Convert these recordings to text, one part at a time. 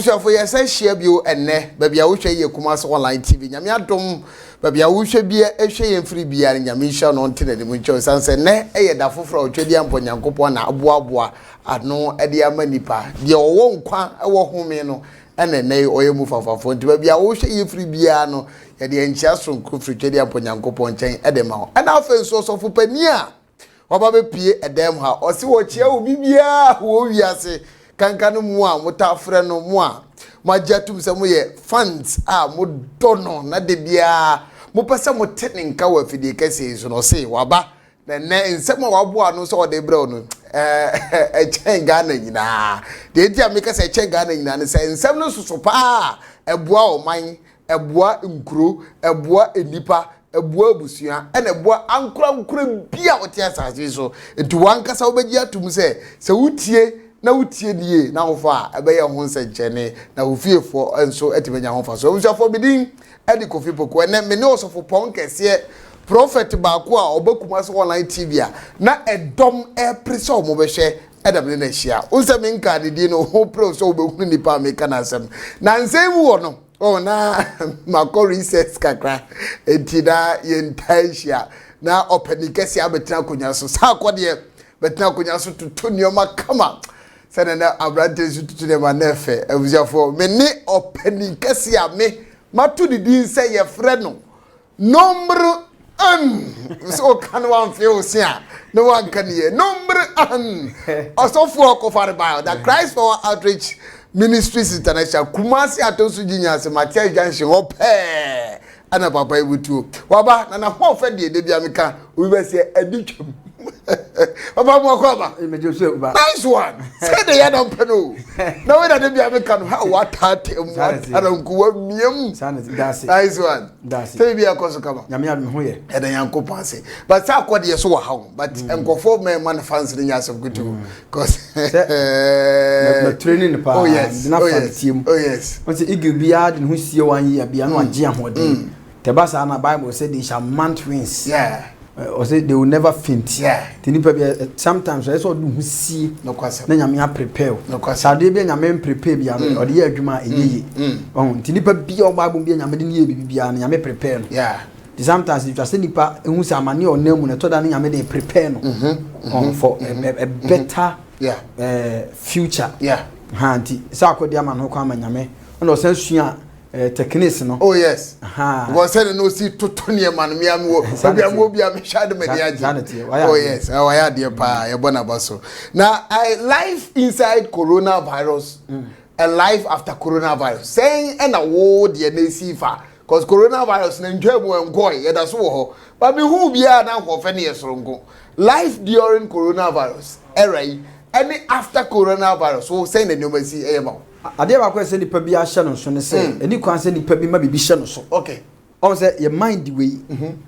Abusafo yesa hia bio enne ba bia wo hwe ye Kumasi online TV nyame adom ba bia wo hwe bia ehwe ye mfiri bia nyame hia no nte na mu nche sanse ne eye da foforo otwedi ampo nyankopon na aboaboa ano ede ama nipa bia owo nkwa ewo home no ene ne oye mu fafafo nti ba bia wo hwe ye mfiri bia no ye de enchia sonko firi twedi ampo nyankopon chen ede ma ho ena afa nso so fopani a oba be pie edem ha osi wo chia obi bia wo wiase kankanu mu a mutafre no mu a majatum se mo ye fans a mo dono na de bia mo pese mo teninka wa fidie kase so no se waba na nsem wabo no so de bre no chen Ghana nyina de dia me kase chen Ghana nyina ne se nsem no susu pa eboa oman eboa nkuro eboa enipa eboa busua ena eboa ankura bia wote asase so enti wankasa obegi atum se wutie na wutie nie na hofa ebeye ho nsenchene na ofiefo enso etibenya hofa so ofiefo bidin edi Kofi Poku ene me ne osofo pon kese prophet baako a Kumasi online TV a na edom prese o mo behwe edam ne na hia unsem nka de no ho pro so obehunu nipa meka na asem na nsem wo no na makori ses kakra entida yentaishia na openikesi abetina konya so sa akode betina konya so tutunioma kama senena abrante sututu ne manefe abuziafo me ne openikesi a me matu didin se ye frɛ no nombre 1 so kan wan fe osia no wan kan ye nombre 1 osofo okofare ba the Christ for Outreach Ministries International Kumasi atosu jinyase Matthias Junction ope ana papa ebutu waba na ho fe de bia meka obi be se aditwam papa mo akwa ba nice one say the ya don peno na we de bia meka no ha watate mu ara nkuwa miem nice one say bia koso kama nyame adu ho ye e dan yankopon ase but say akode so wa ha but enkofo me man fans ni nyase gutu cause na training pa na fantiam oh yes once igi bia de ho sie wan ye bia no age ahode tebasa na Bible said they shall mount wings or say they will never faint tinipa bia sometimes I saw do see no kwase na nyame prepare no kwase sade bia nyame prepare bia o de adwuma eyeye tinipa bia o Bible bia nyame de ne bibia na nyame prepare no sometimes if you say nipa ehun se amane o namu na to da na nyame de prepare no for a better future hanti sa akodi ama no kwa nyame na o san sua techniques no oh yes we said no see totoni man me am wo obi am shade me dia oh yes oh ya dia pa e bona baso now I life inside coronavirus and life after coronavirus saying and a wo dia na sifa cause coronavirus na ntwamu enkoy ye da so ho but me who bia na ho fe ne yesoronko life during coronavirus era any after coronavirus so saying the number see eyema ade ba kwa se nipa bi a hye no so ne se eni kwan se nipa bi ma bibi hye no so okay o se your mind way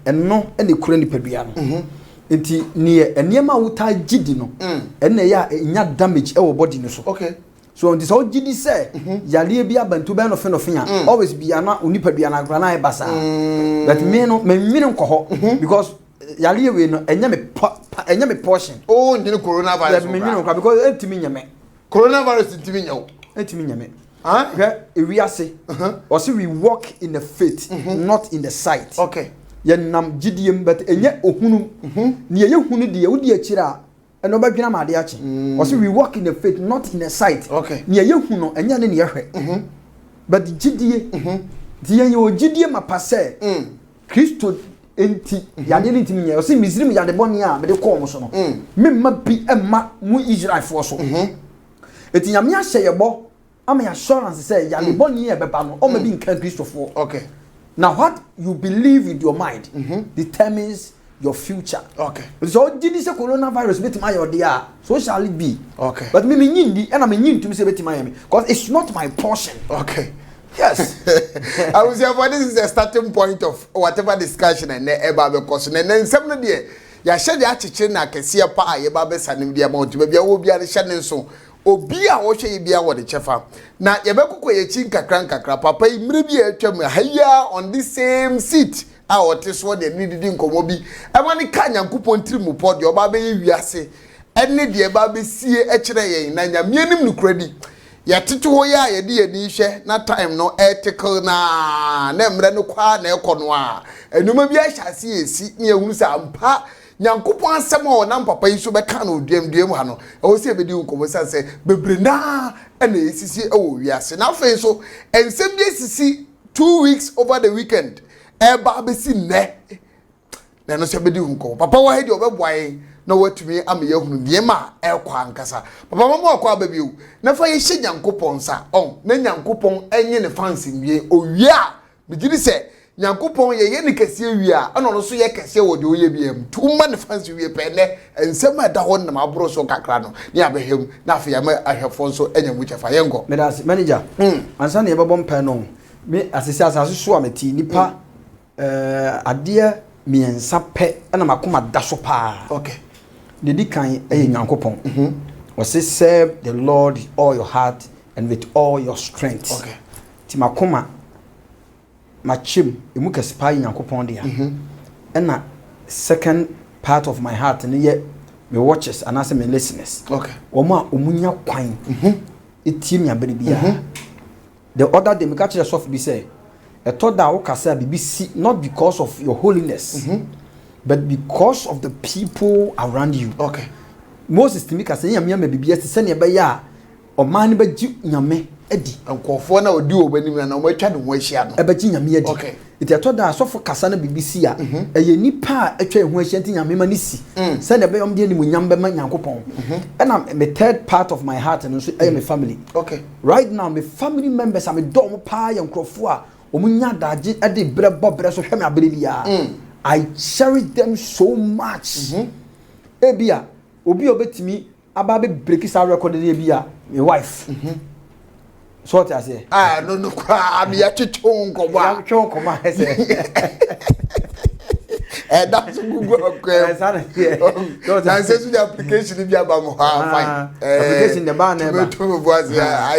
eno ene kura nipa bia no enti ne enema wuta gidi no ene ya nya damage e wo body no so okay so enti so gidi se yale bi abantu be no fe ya always bia na onipa bia na gra na e basa but me no me nwini nko ho because yale we no enya me portion oh ndi coronavirus me nwini nko because entimi nyame coronavirus entimi nyawo entimi nyame we are say also we walk in the faith not in the sight okay ye nam gidiem but enye ohunu ne ye hunu de wodi akira eno badwena made ache also we walk in the faith not in the sight okay ne ye hunu enye ne ye hwe but gidie di ye ogidie mapase Kristo enti yade ne ntimi nya also misrim yade boni a me de call mo so no memma bi emma mu Israel fo so eti nyame ahye yebo ama assurance say yale boni e beba no o ma bi nka Christopher okay now what you believe with your mind determines your future okay so did this coronavirus betima your dia so shall it be okay but me nyindi and am nyintum say betima me because it's not my portion okay yes I will say for this is the starting point of whatever discussion and eba be cause na nsem no de ya hye de achiche na kese pa a ye ba be sanem dia ma otuma bia wo bia ne hye ne nso obi a wo hwe bia wo de chefa na ye be kokọ ye chi nkakra papa imre bi atwam haya on the same seat a ote so de ni didi nkomo bi e ma ne ka nyankopon tirimu pod de oba be ye wiase ene de ba be sie e kire yen na nyamienim no kradi ya tete ho ya ye de ani hwe na time no ethical na emre no kwa na ekono a enuma bi ahyase esi ne ehunu sa ampa Nyankopon asem o na papa yi so be ka na oduam ha no e wo se ebedi nkomo se bebre na na esisi e wo wiase na fe so ensem bi esisi 2 weeks over the weekend eba be si ne na no se ebedi nkomo papa wo he de obeboaye na watumi am yehunu de ma e kwa nkasa papa mama akwa babiu na fa ye hye Nyankopon sa na Nyankopon enye ne fansi wie owia bigiri se Nyankopon ye ni kese wi a no so ye kese wo de oye biem tuma ne fansi wi pe ne ensem ada ho na mabro so kakra no ne abehem na afa ya ma ahwefo so enya mu chefa yengo medasi manager ansa ne yebebo mpa no me asese asase so ameti nipa ade miensa pe na makoma da so pa okay the dikan Nyankopon o say serve the Lord with all your heart and with all your strength okay ti makoma machim emu kespa Nyankopon dia na second part of my heart ne ye me watches and as me listeners okay omo a omunya kwan etie nya bere bia the other day me catch the soft be say etoda wo kasa BBC not because of your holiness but because of the people around you okay Moses timi kasa nyame ma bibia se ne be ya o man ne ba ji nyame edi nkofo na odi obanim na o matwa de ho ahia no e ba ji nyame edi okay iti atoda asofo kasa na BBC a eye nipa atwa ho ahia nti nyame ma ne si se ne be yom de ni mu nyam be ma Nyankopon and I'm the third part of my heart and so my family okay right now my family members am dom pa ya nkrofo a omunya daje ade brebo bre so hwe me abelia I cherish them so much ebia obi obetimi aba be break sa record dey bia my wife so what I say no kwa am ya chicho nkoma that's Google okay na say the application bi aba mo fine application the ban na to boys yeah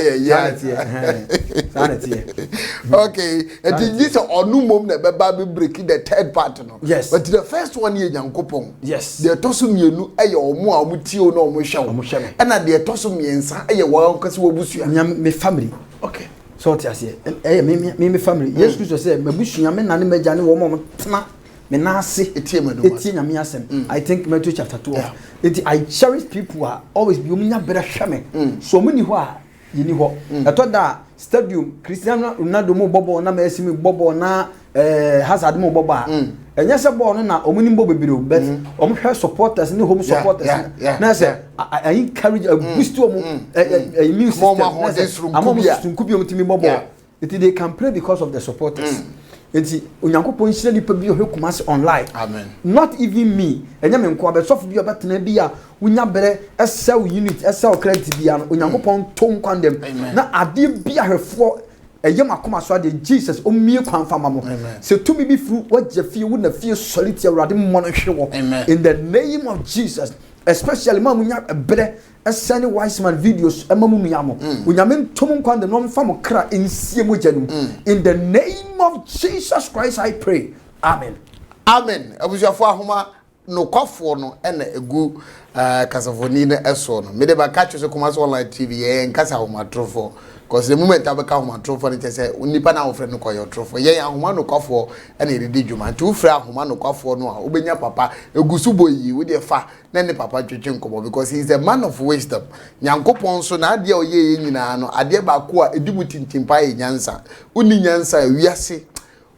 okay it is onu mom na beba be break the third part no yes but the first one ye Nyankopon yes the toso mienu eye omo a mutio na omo hwe and na the toso miensa eye wo nkase wo busua me family okay so what I say me family yes Christ say mabusua me na ne magya ne wo mo tena me na ase etie nyame asem I think Matthew chapter 12 I cherish people who are always be omunya bere hweme so muni ho a yini ho etoda stadium Cristiano Ronaldo mo bobo na Messi mo bobo na Hazard mo bobo a enya se ball no na omuni mbo bebere but omo hwe supporters ne home supporters na say I encourage a boost to immune system nkubi omtimi bobo they can play because of the supporters enti Onyankopon hire nipa bi ohwe kumase online amen not even me enya me nko abesof bi obetena bi a unya bere esa unit esa credit bi an Onyankopon tom kwandem na ade bi ahwefo eye makoma so ade Jesus omie kwan fama mo se tumi bi fru wagye fie wo na fie solid awrade mo no hwe wo in the name of Jesus especially ma munya bere esane wise man videos emamu miamo unyame ntom kwande no mfa mo kra ensie mo janum in the name of Jesus Christ I pray amen amen abusuafo ahoma no kwafo no ena egu kasafoni na eso no me de ba catch so kuma so online TV ye nkasa ahoma trofo because the moment abeka ahoma trofo ne say unipa na ofre no koyo trofo ye ahoma no kwafo ena eredi dwuma nti ufre ahoma no kwafo no a obenya papa egusu boyi we de fa na ne papa twetwe nkomo because he is a man of wisdom Nyankopon so na ade oye nyina no ade ba ko a edimu tintimpa ye nyansa uni nyansa wiase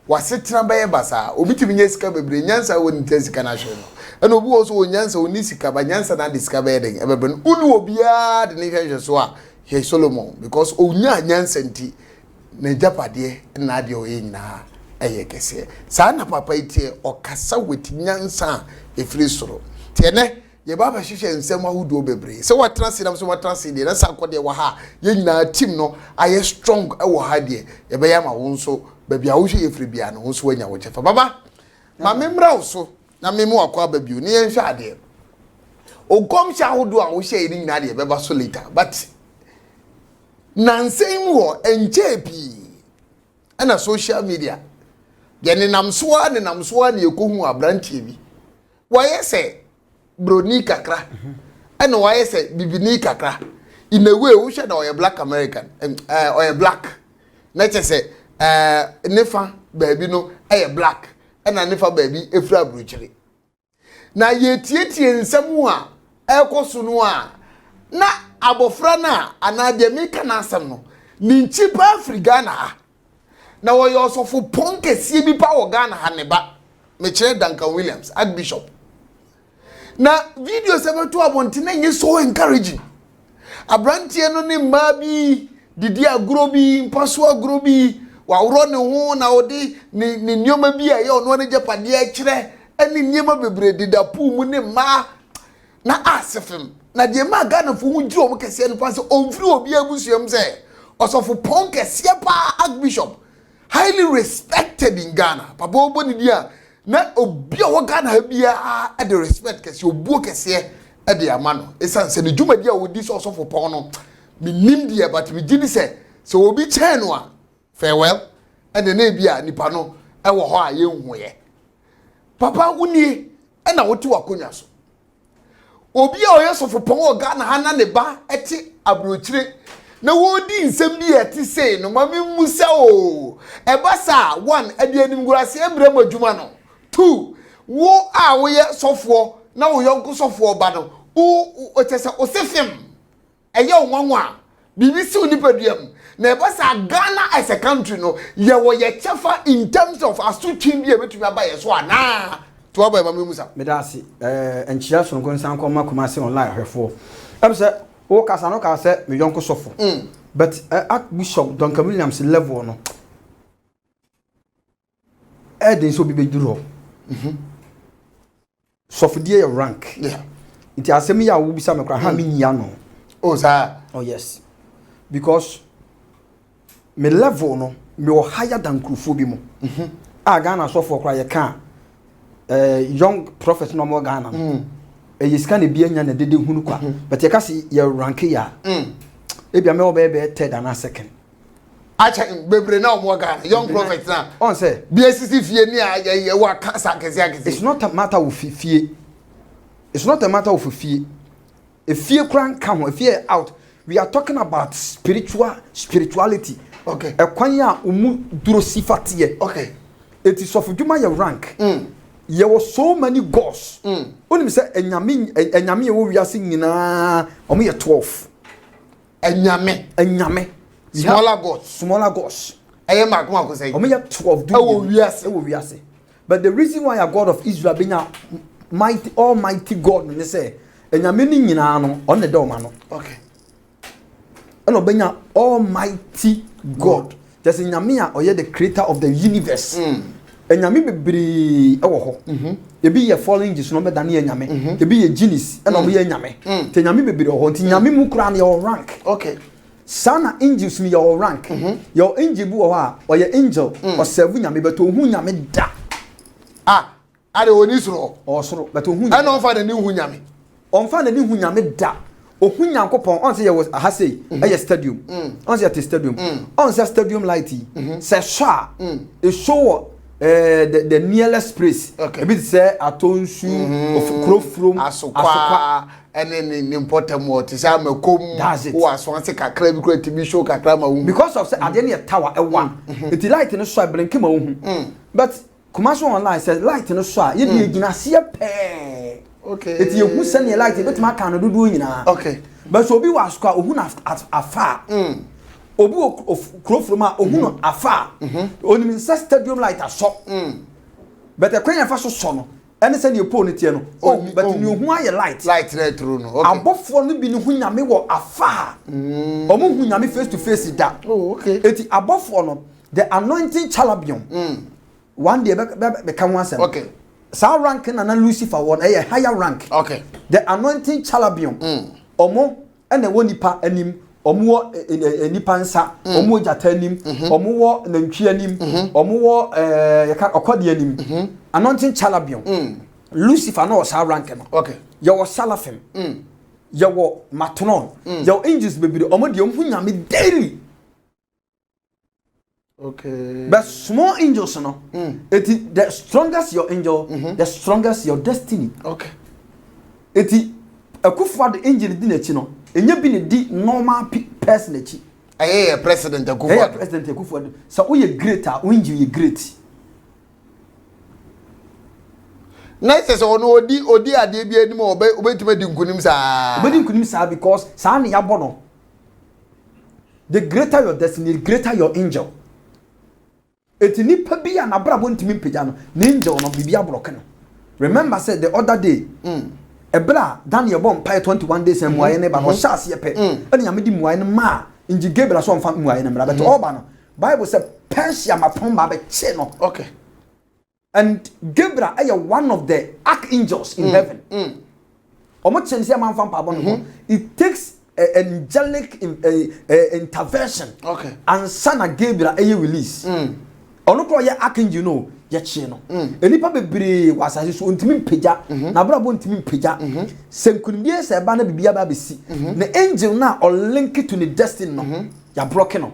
wasetena baye basa obitimi nyesika bebre nyansa woni tesika na hwe no ena obi wo so nyansa woni sika ba nyansa na disika baye den ebebe no uni obia de ne hwe so a he Solomon because onya nyansa nti na japade na ade oye nyina eye kese sa na papa itie okasa weti nyansa efiri soro tiene ye baba hwehwe nsem ahudo bebre se watrase nam so watrase de na sakode wa ha ye nyina team no aye strong e wo ha de ye be ya ma wo nso baby a wo hwe efiri bia no nso wanya wo chefa baba ma memra wo so na memu akwa babiu ne ye hwe ade ogom hwe ahudo a wo hwe ni nyina de be ba so later but nansen wo enche pi ana social media ye ne namsoa ne ekohu abrantie bi wo ye se broni kakra ene wa yese bibini kakra in a way who should or a black American or a black na say nefa baby no a black and a nefa baby efra bruchiri na ye tietie nsɛm a ɛkɔ no a na abofra na anade me kana asɛm no ni nchipa Africa na wɔyɛ osofo ponkesie bi pa wɔ Ghana ha ne ba me kyerɛ Duncan Williams Archbishop na video sebe to abonte na nye so encouraging abrantie no ne mma bi didi agro bi mpaso agro bi wa woro ne ho na odi ni nneoma bi a ye ono ne japade a kyerɛ ani nneema bebre dida pu mu ne mma na asefem na de ma Ghana fo hu giro mo kese no pa se omfiri obi abusuam se osofo pon kese pa Archbishop highly respected in Ghana papa oboni dia na obi a wo Ghana ha bia e the respect kese obuo kese e de amano esan se ne dwumadi a wodi so osofo pon no me nim dia but me gini se obi chen no a farewell e de na bia nipa no e wo ho a ye nhuye papa unie e na wote wakonya so obi a oye sofo pon wo Ghana ha na ne ba eti abrochire na wodi nsem bi eti sei no mami musa o e ba sa one e de anim gurase ebrem adwuma no two wo a wo ye sofo na wo yonko sofo ba no o tese o sefem eye onwanwa bibisi onipaduam na e ba sa Ghana as a country no ye wo ye chefa in terms of asutwin bi e betumi aba ye so ana to aba mami musa medasi enchia so nko nsan ko makoma se online hwefo am se o kasa no ka se me yonko sofo but Archbishop Duncan Williams level no den so bi beduro sofo die your rank it asem ya wo bisa me kra ha me nyia no oh sir oh yes because me level no me o higher than krufo bi mo Ghana sofo kra ye ka young prophet no mo Ghana yisika ne bia nya na dede hunu kwa but ye ka se ye rank ya ebia me obe third and second acha bebre na omo Ghana young prophet na on say bia sisi fie ni a ye wa kasa akese it's not a matter of fie it's not a matter of fie fie kran ka ho fie out we are talking about spirituality okay ekwan ya umu duro sifatiye okay it is of dwuma your rank there were so many gods onim say enyame ye wo wiase nyina omo ye 12 enyame smaller gods eye makoma ko say omo ye 12 do wo wiase but the reason why a God of Israel benya mighty almighty God ne say enyame ni nyina no on the do ma no okay eno benya almighty God there's enyame a oye the creator of the universe enyame bebre ewo ho ebi ye fallen Jesus no meda na enyame ebi ye genius eno mo ye enyame te enyame bebre ho nti enyame mu kura na your rank okay sana angels ni your rank your angel bu ho a oye angel o serve nyame beto hu nyame da ade oni soro o soro beto hu nyame ana on fa na ni hu nyame on fa na ni hu nyame da o hu nyankopon on say ye was ha say e stadium on say at stadium on say stadium light say sha e show the nearest place a bit say atonsu of krofrom asokwa ene ni important what say amakom wo asonse kakra bi kro timi show kakra ma wu because of say ade ne tower e one it light no so blinke ma wu but commercial online says light no so ye de gina se pe okay it ye hu se ne light bit ma kan no dudu nyina okay but so bi was kwa ohu na afa obi of krofrom a ohu no afa oni min stadium light aso but the kwen fa so no ene se ne po ne tie no but ni ohu aye light na true no okay abofo no bi ni hu nyame wo afa omo hu nyame face to face da okay eti abofo no the anointing chalabion one day be kan one sem okay sa rank na Lucifer one a higher rank okay the anointing chalabion omo ene wo nipa anim omo nipa nsa omo jata anim omo wo nantwi anim omo wo yaka okode anim anointing chalabion Lucifer no sa rank no okay your salafim your matron your angels bebre omo de omo nyame daily okay but small angels no the strongest your angel the strongest your destiny okay eti akufo the angel di na chi no Enye bi ne di normal person echi. Aye president Akufo. Aye president Akufo. So we greater, we you great. Nice so no odi ade bi anim obetuma di nkunim saa. Obedi nkunim saa because saa ne yabo no. The greater your destiny, the greater your angel. Eti nipa bi ya na brabo ntimi mpagya no, ne angel no bibia block no. Remember said the other day, Ebra Daniel bom pay 21 days and muaye ne ba no shas ye pe. Ene nyame di muaye ne ma, inji Gabriel so mfa muaye ne mra, but oba no. Bible said Persia mapon ba be che no. Okay. And Gabriel is one of the archangels in heaven. It takes an angelic intervention. Okay. And son of Gabriel is release. Ono ko ye archangel no ye che no. Enipa bebre wasase so ntimi mpagya na brabo ntimi mpagya. Senkunbie se ba na bibia ba besi. Na angel na o link to the destiny no. Ya broken no.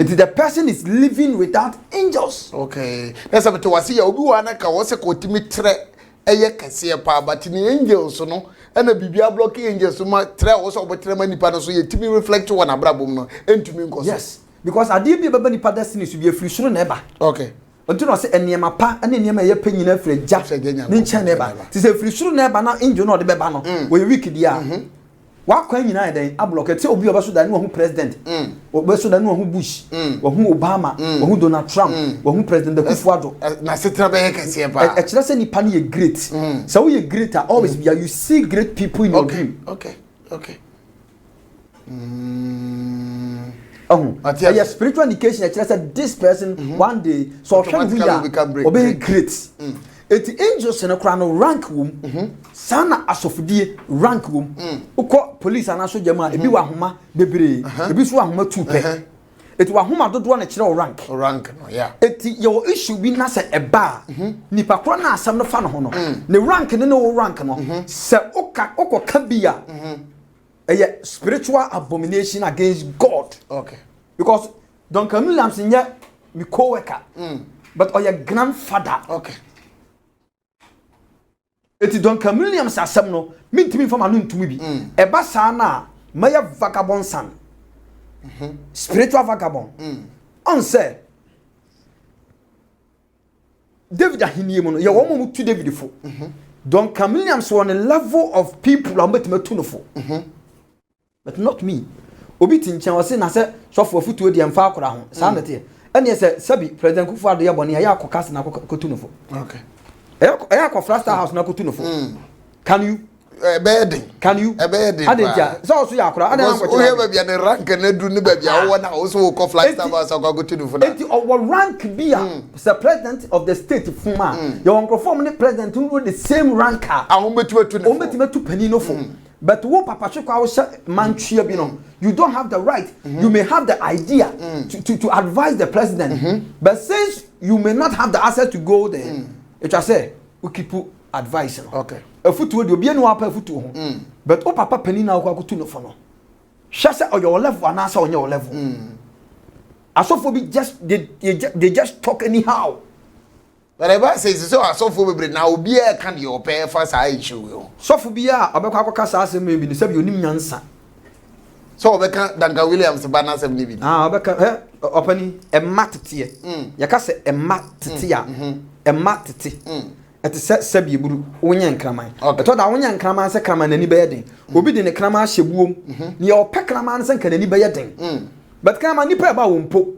The person is living without angels. Okay. That's what was here. Obi wana ka wose ko timi tre eye kase pa but ni angels no and a bibia block angels so ma tre wo so obotre ma nipa no so ye timi reflect one abrabom no entumi nko so. Yes. Because ade bi baba nipa destiny so bi afiri soro na eba. Okay. Until no say enema pa ane enema ye panyina afiri ja. Ni nche na eba. Ti say afiri soro na eba na angel no de beba no. We week dia. Wakwan nyina den ablock te obi obaso da ne wo president obaso da ne wo Bush wo Obama wo Donald Trump wo president Akufo-Addo na setra be kase pa e kire se nipa ne ye great so we great always be you see great people in your dream. Okay. Your spiritual indication e kire se this person one day so we are be great. Eti angels na kra no rank wom sana asofudie rank wom ukọ police ana so jama ebi wa homa bebre ebi so ahoma tupe eti wa homa dodo na kire rank no yeah eti your issue bi na se eba nipa kro na asam no fa no ho no ne rank ne no rank no se okọ bia eye spiritual abomination against God. Okay. Because Don Camille Lamsinya mi co-worker but your grandfather. Okay. Eti Don Camilliam sasem no mintimi fama no ntumi bi eba sa na maya vagabond son spiritual vagabond on say David ahiniye mo no ye wo mo tu David fo Don Camilliam so on a level of people am betima tu no fo but not me obi tinchan wose na se sofo afutuo di amfa akora ho sa na te ene se sabi president Akufo-Addo ye bone ya akokase na akotu no fo. Okay. Eya ko Flaster House na kotu no fo. Can you bedding? Can you? Bedding. Adenja. So ya akora. Adenja ko. O he ba bia ne rank na du ne ba bia wo na wo so ko Flaster House ko kotu no fo na. Enti o rank bia the president of the state fuma. Your microphone ne president who the same ranker. Ahom betu no. O betu pani no fo. But wo papa chekwa wo mantria bi no. You don't have the right. You may have the idea to advise the president. But since you may not have the access to go there, it I say we keep advice. Okay. A foot will be no upper foot. But oh papa penny now go to no for no. Shasa or your level and answer on your level. Asophobi just they just talk anyhow. But I say so asophobi now be a can your pay for say issue. Sophobia abekwa kasa asem maybe ni sabi onim nyansa. So obeka Duncan Williams bana asem ni bi. Obeka opani e matete. Yaka se e matete a. E matete. Eti sabi eburu wonya nkraman. Eto da wonya nkraman se kraman nani be yeden. Obi de ne kraman hyebuom. Ni e opɛ kraman se nkanani be yeden. But kraman ni pɛ ba wo mpo.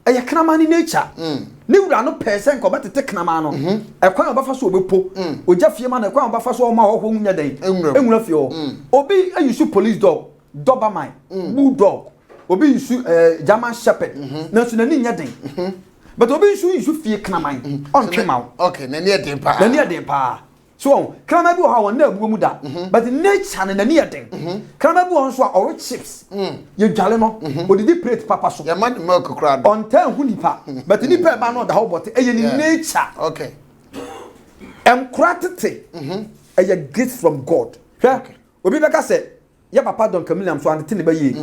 Eye kraman ni nature. Ni wura no pɛ se nko betete kraman no. E kwan obafa so obepo. Oja fie ma na kwan obafa so o ma ho nya den. Enwura fie o. Obi ayusu police dog, Doberman, bulldog. Obi yusu German shepherd. Na so nani nya den. But obi yusu fie kraman. On kema. Okay, nani e den pa. Nani e den pa. So, kraman bi o ha won na abuo mu da. But nature na nani e den. Kraman bi won so a or chips. Ye dwale no. Odidi plate papa so. Ye man milk crowd. On ten hu nipa. But nipa ba no da ho bote. Eye ni nature. Okay. Emkratete. Eye gift from God. Okay. Obi beka say, ye papa Don Camilliam so ante ne ba ye.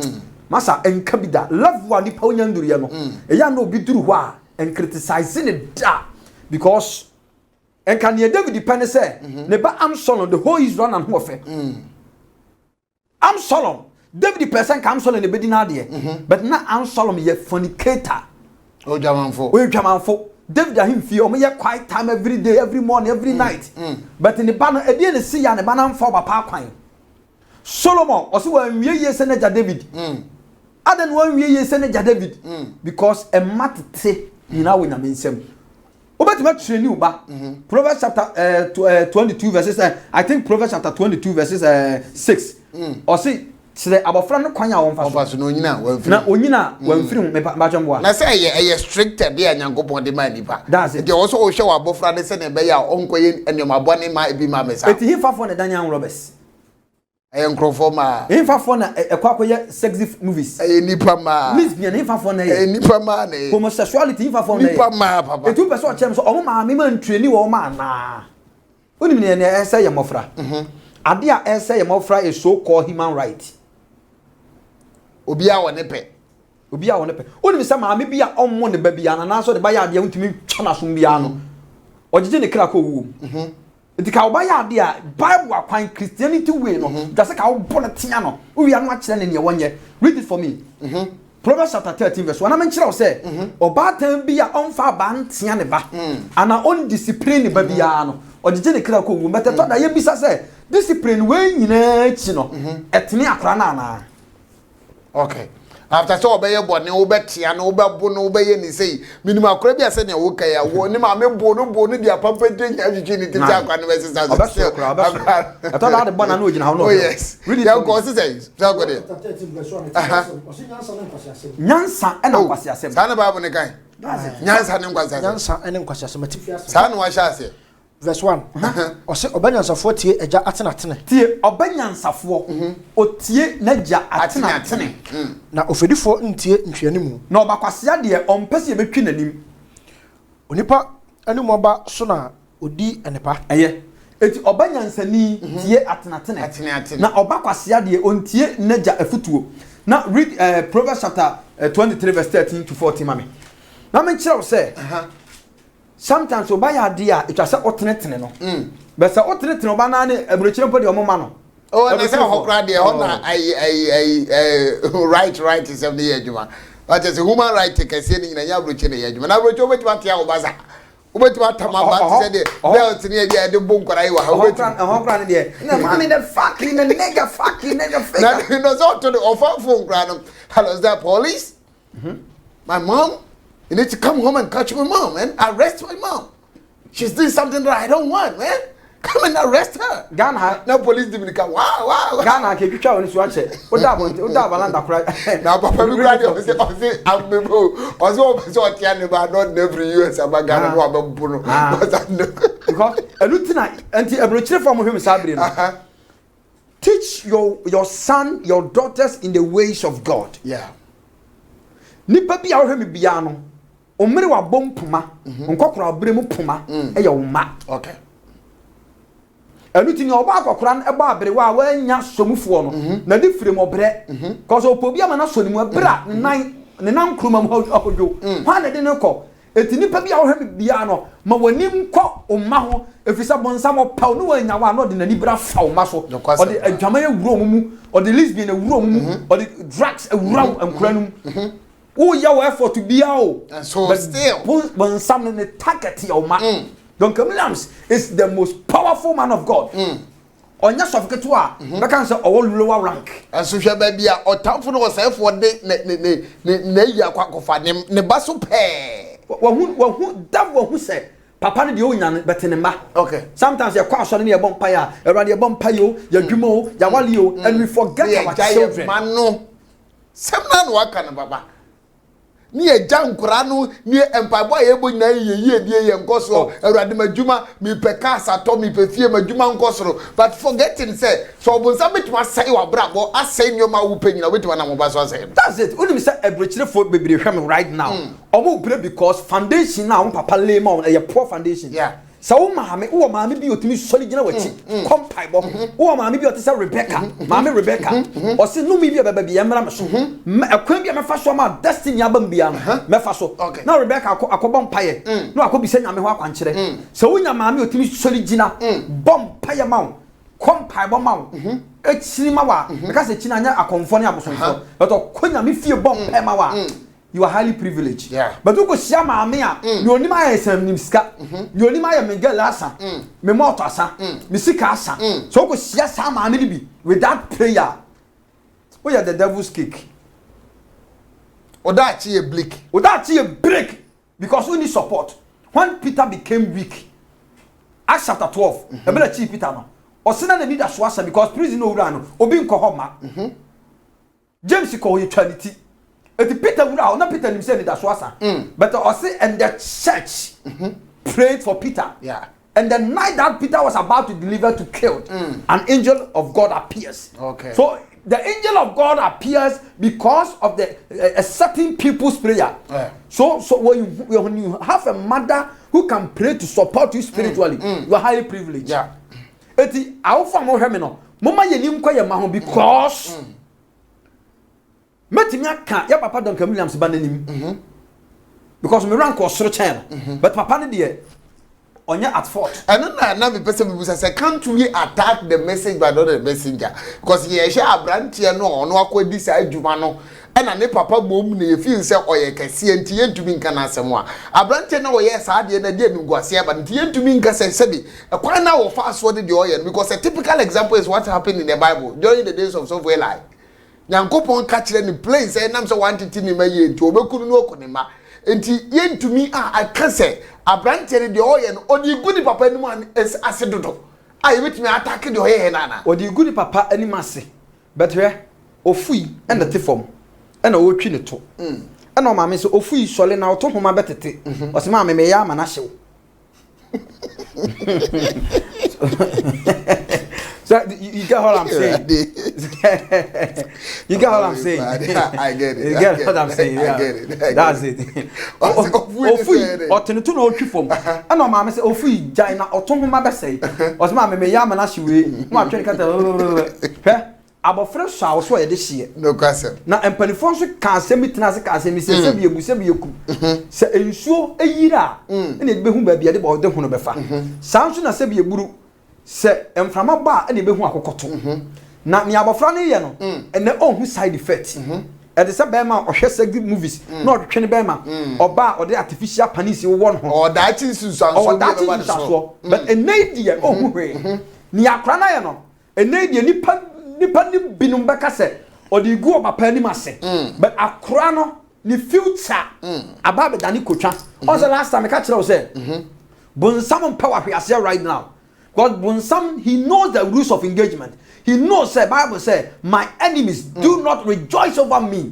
Masa enka bi da. Love wa nipa onya nduru ye no. Eya na obi duru ho a and criticizing it da because and can you David depend say ne ba Amson the whole Israel and who Absalom David person can Absalom in the bedinade but not Absalom ye fornicator o jamanfo David him feel me quiet time every day, every morning, every night. But in the banner, a dear see and a banner for a park. Solomon, also 1 year Senator David. Other 1 year Senator David. Because a matter you know when I mean some. About much new back. Proverbs chapter 22 verses. I think Proverbs chapter 22 verses 6. Or see. Say about friend kwanya won fa no nyina na onyina wan firim me ba jombo na say ye stricted dey Nyankopon de man nipa that's it dey also o hwe wa bofra de se ne be ya onkoye enema bone ma ebi ma mesa eti hifafo na Daniel Roberts enkrofo ma hifafo na ekwakoye sexy movies nipa ma lesbian hifafo na nipa ma na homosexuality hifafo na nipa ma papa eti person chem so omo ma me man treni wo ma na onim ne ese ye mofra ade a ese ye mofra is so called human right obi a wone pe oni se ma me bia ommo ne ba bia na so de ba ya ade ntumi twa na so bia no ojeje ne kra ko wu nti ka oba ya ade a Bible akwan Christianity way no da se ka wo bona tia no wo wi anu a kire ne ne wonye read it for me Proverbs chapter 13 verse 1 na men kire wo se oba tan bia onfa ba ntia ne ba ana on discipline ne ba bia no ojeje ne kra ko wu meteto da ye bisa se discipline we nyina chi no etene akra na na. Okay. After so obey bone obetia no obebo no obeye ni sei minimum akora bia se ne wo kai ya wo ni ma me bo no dia papa de nya hwehwe ni titi akwa no wese sa so ato da de bona no ogina ha no. Oh yes really ya go se sei so go de nyansa ena kwase asem sa na Bible ne kai nyansa ne kwase asem nyansa ene kwase asem atifi sa na wa sha ase verse 1 ose obanyansafo tie eja atena tie obanyansafo otie naja atena na ofedifo ntie ntweanimu na obakwase ade ompese betwi nanim onipa animu oba so na odi enepa eye eti obanyansani tie atena na obakwase ade ontie naja afutuo na read Proverbs chapter 23 verse 13 to 14 mame na men kire wo say sometimes obaya dia it was otenetene no but say otenetene oba na ne aburochire mpo de omoma no oh na say hokra de ho na right is every year juma but as a human right kase ni nyina nya aburochire ne yaduma na aburochire obetima tia obaza obetima tamaba say de belt ni dia de bonkwara yi wa ha obetima hokra ne de na mami the fucking nigga fake na no so to the offer phone kra no hello is that police my mom. You need to come home and catch my mom, man. Arrest my mom. She's doing something that I don't want, man. Come and arrest her. Ghana. No police Dominica. Wow. Ghana ke twitwa woni so ache. Oda balanda kura. Na papa mi gradi o say amebo. Ozo o tia ne ba not every US about Ghana no abempo no. Because elutina anti abrochire form hwem sabre no. Teach your son, your daughters in the ways of God. Yeah. Nipa bia hwem bia no. Omere wa bompuma nkokora abremu puma eya wo ma okay anuti ni oba akokora eba abere wa anya somufo no na di firem obre cause opobi ama na sonimu abra ne nan kruma mu ahojo ha na de ne ko eti nipa bia wo hwem bia no ma wani nko omma ho efisa bonsam opaw no wanya wa no de nani bra fa omma so o de adwama ewuro omumu o de lesbian ewuro omumu o de drugs ewuro ankranum oh your effort to be out and so but still when something the target your man Duncan Williams is the most powerful man of God onya sofiketo a be kan say o lower rank and so hwe ba bia otamfo no say for de ne ya kwakofa ne baso pe wo that wo say papa ne de onya betene ma okay sometimes ya kwa so ne ya bompa ya erade ya bompa yo ya dwuma o ya wale o and we forget our children manu semna no aka ne baba ni eja nkura no ni empabo ayebo nyina yeye die ye nkoso awurade madwuma mi peka asato mi pefie madwuma nkosoro but forgetting say so obunsa betuma sai wa brabo asai nyoma wo penyina betuma na moba so asai that's it only say ebrochire for bebere hwem right now omo pray because foundation na on papa lay ma on poor foundation yeah so wo maame bi otimi soli gina wachi kompai bo wo maame bi otisa Rebecca maame Rebecca o se no mi bi baba bi yemra me so akwan bi mefa so ma destiny abam bia no mefa so na Rebecca akobom paye no akobisa nyame ho akwankere so wo nya maame otimi soli gina bom paye ma kompai bo ma wo echiri ma wa because echiri anya akonfo ne abosonfo but okonya me fie bom pe ma wa you are highly privileged but you go share ma me a you only my esam nim sika you only my mengel asa me moto asa me sika asa so go share sa ma me bi with that prayer we are the devil's cake odachi a bleak odachi a break because we need support when Peter became weak Acts chapter 12 e be la chi Peter no osena na need asoasa because prison no wura no obi nko ho ma James ko ye twanity eti Peter wura na Peter nim say need asoasa but osi and the church prayed for Peter and the night that Peter was about to deliver to kill an angel of God appears so the angel of God appears because of the a certain people's prayer. So when you have a mother who can pray to support you spiritually, you are highly privileged. Eti awfa mo hweme no, mama ye nim kwa ye ma ho because metimi aka ya papa Duncan Williams ba nanim. Because me rank was soro chen. But papa ne de onye at fault. And na me person be say can't we attack the message by the messenger because ye share abrantie no ono akwadi sa adwuma no na ne papa mom na ye feel say oye kase enti yentumi nka na asem a abrantie na oye sa de na de nuguase ba enti yentumi nka se bi kwan na wo fa so de oye because a typical example is what happened in the Bible during the days of Eli. Nyankopon ka kire ni place nam say wantiti ni ma ye enti obekunu no okonema enti yentumi a aka say abrantie de oye no odi gudi papa anim ase dodo a ye betumi attack de oye na na odi gudi papa anim ase but we ofui and the tifom and o twi ne to and o ma me so ofui sole na oto homa betete o se ma me ya ma na hyew so you get what I'm saying you get what I'm saying I get it you get what I'm saying I get it that's it ofui otene to na o twi fom and o ma me se ofui jai na oto homa be sei o se ma me ya ma na hyew mo atwe kata hwe abofre shawo so ye de hye no question na empanifo so ka asemi tena se ka asemi se se biebu se bieku se ensuo eyira ene be hu ba bia de bo de hu no be fa sanso na se bieburu se emframa ba ene be hu akokoto na ni abofra ne ye no ene ohu side effect e de se be ma ohwe se good movies na odwetwe ne be ma oba ode artificial panisi wo won ho o da chin sunsanso be ba so but ene die ohu hwe ni akra na ye no ene die nipa ni binum beka se odi gu papa ni mase but akura no ni future ababe dani kotwa also last time I catch you say bonsam power hwe right now God bonsam he knows the rules of engagement he knows say Bible say my enemies do not rejoice over me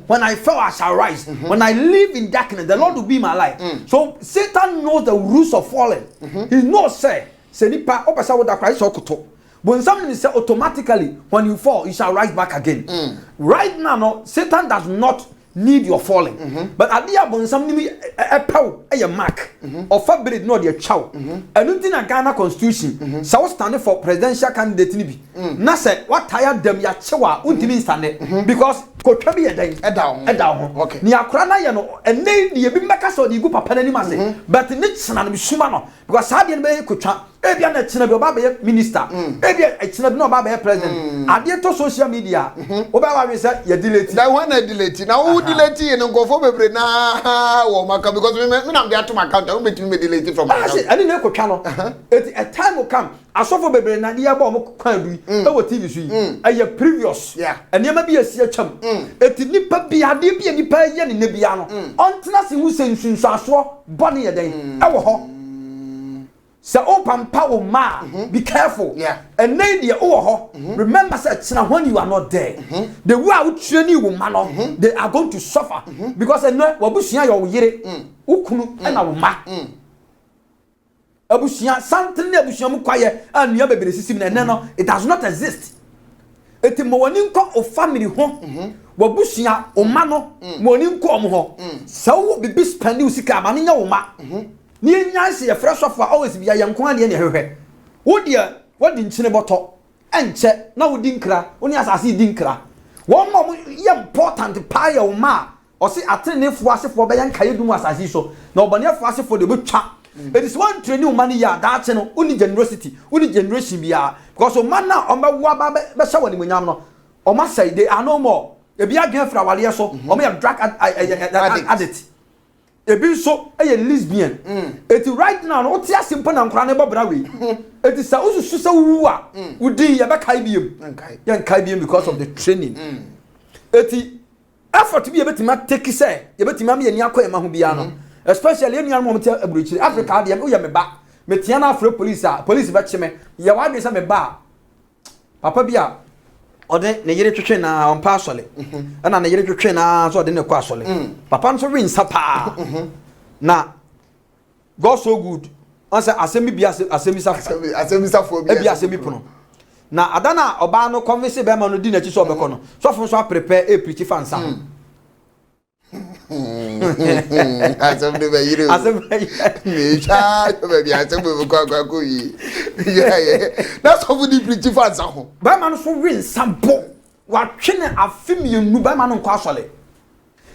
when I fall I shall rise when I live in darkness the Lord will be my light so Satan knows the rules of falling he knows say nipa opesa wo da Christ okoto but something say automatically when you fall you shall rise back again right now no Satan does not need your falling but adia bon something epew e mark of fabric no dey chow enunti na Ghana constitution so stand for presidential candidate ni bi na say what tire dem ya chewa untimi stand because ko twa bi eden eda ho ni akora na ye no ene die bi meka so di gu papa na ni ma say but ni chena no suma no because sa de be ko twa ebia na chena bi oba be minister ebia chena bi na oba be president ade to social media oba wa we say ya delete that one delete na who delete no go for bebre na wo maka because me na dey atom account I bet me delete from my account ani na ko twa no a time will come asofo bebre na dey aba o kwan du e wo TV so yi aye previous enema bi asia cham eti nipa bi ade bi nipa ye ne bia no ontena se hu sensunsu aso bone ye den e wo ho se open power ma be careful and then the remember say when you are not there the way out training you man they are going to suffer because no wabusia your yire ukunu and na ma abusia something na abusia mu kwaye and you bebere sisim na no it does not exist eti mo woni nko o family ho wabusia o ma no mo woni nko om ho so wo bibi spend usika ma nya wo ma ni nyanse ye fresh of always be yanko ade ne hwehwe wo dia wodi nchine boto enche na wodi nkra oni asase di nkra wo mo ye important pa ya wo ma o se atenefo asefo be yanka yedum asase so na obaniefo asefo de betwa It is one training money ya that no uni generosity uni generation bia because o man na o be wa ba be sha wani munyam no o ma say they are no more e bia dwen fra wale so o me drug addict e bi so e lesbian it right now no ti asimpo na nkra na bobra we it is so susu so wu a udi ye be kai biem yan kai biem because of the training eti effort bi ye betima take say ye betima me ani akwa ma ho bia no especially any animal metia aburuchi Africa dey me ba me tia na afro police be chime ye wa dey say me ba papa bia ode ne yere twetwe na on pa asole na ne yere twetwe na so ode ne kwa asole papa nso win sapa na God so good on say asemi bia asemi safo bia asemi pono na adana oba no convince be ma no di na chi so obeko no so fun so prepare e preach fansa Asem de bayire. Asem me cha be bia asem be kwa yi. Yeah. That's how we preach fans ho. Ba man so win sample. Wa twene afimi enu ba man nko asole.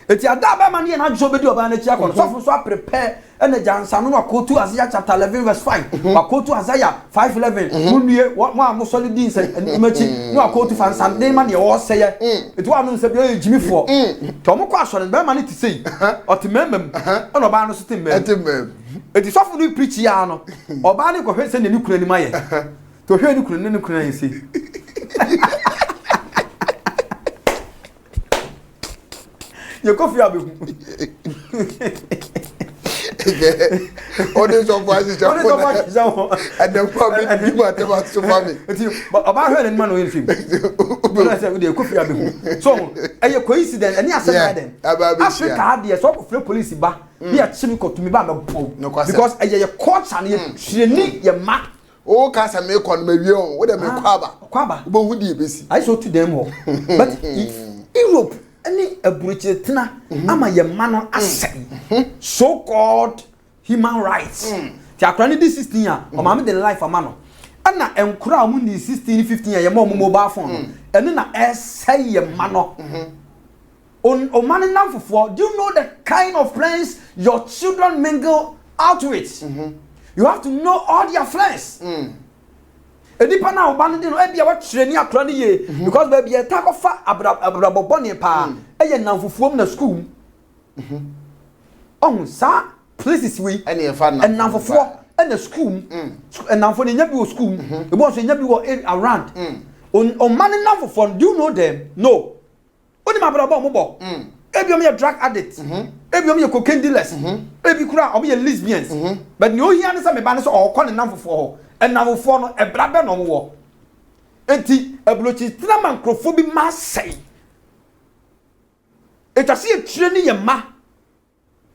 Eti ada ba man ye na jo be di oba na chi akon. So so prepare ene jansa no akotu Isaiah chapter 11 verse 5. Akotu Isaiah 5:11. Munue mo am solid din say machi no akotu fan san dey man ye wo say ye. Eti wa no say be jimifo. To mo kwa asole ba man ti say. Oti memem. Ono ba no so tim mem. Eti so fu no preach ya no. Oba ne ko hwe say ne ni kura ni maye. To hwe ni kura yin say. You coffee abi. Ode so for as Ode so for as and the problem you want to so family. Oba hwe ni man o yin film. Oba say we dey coffee abi. So e coincidence any asem den. Africa dey so for police ba. Be a chimi ko to me ba me because e ye culture na ye training ye ma. O ka sa me kon me wie on. Wo dey me kwaba. Wo hu di ebesi. I so to them ho. But Europe any aburuchi tena ama ye mano asem so called human rights ti akra ni 16 year o ma me the life amano ana enkura mu ni 16 15 year ye mo mobile phone ene na essay ye mano on man na fofo. Do you know the kind of friends your children mingle out with? You have to know all their friends. Edipa na oba no e bia wa training akra ni ye because baby e ta ko fa abrabobone pa e ye nanfufuom na school sa places we ene e fa na and nanfufo na school and nanfo ni nya bi wo school e bo so nya bi wo around on man nanfufo. Do you know them? No. Oni ma brabo mo bo e bi o me drug addict e bi o me cocaine dealers e bi kura o me lesbians but ni o hia ne sa me ba ne so o ko ne nanfufo ho and now for no e brabe no wo enti eblochi tina man krofo bi ma sei etasi e training ye ma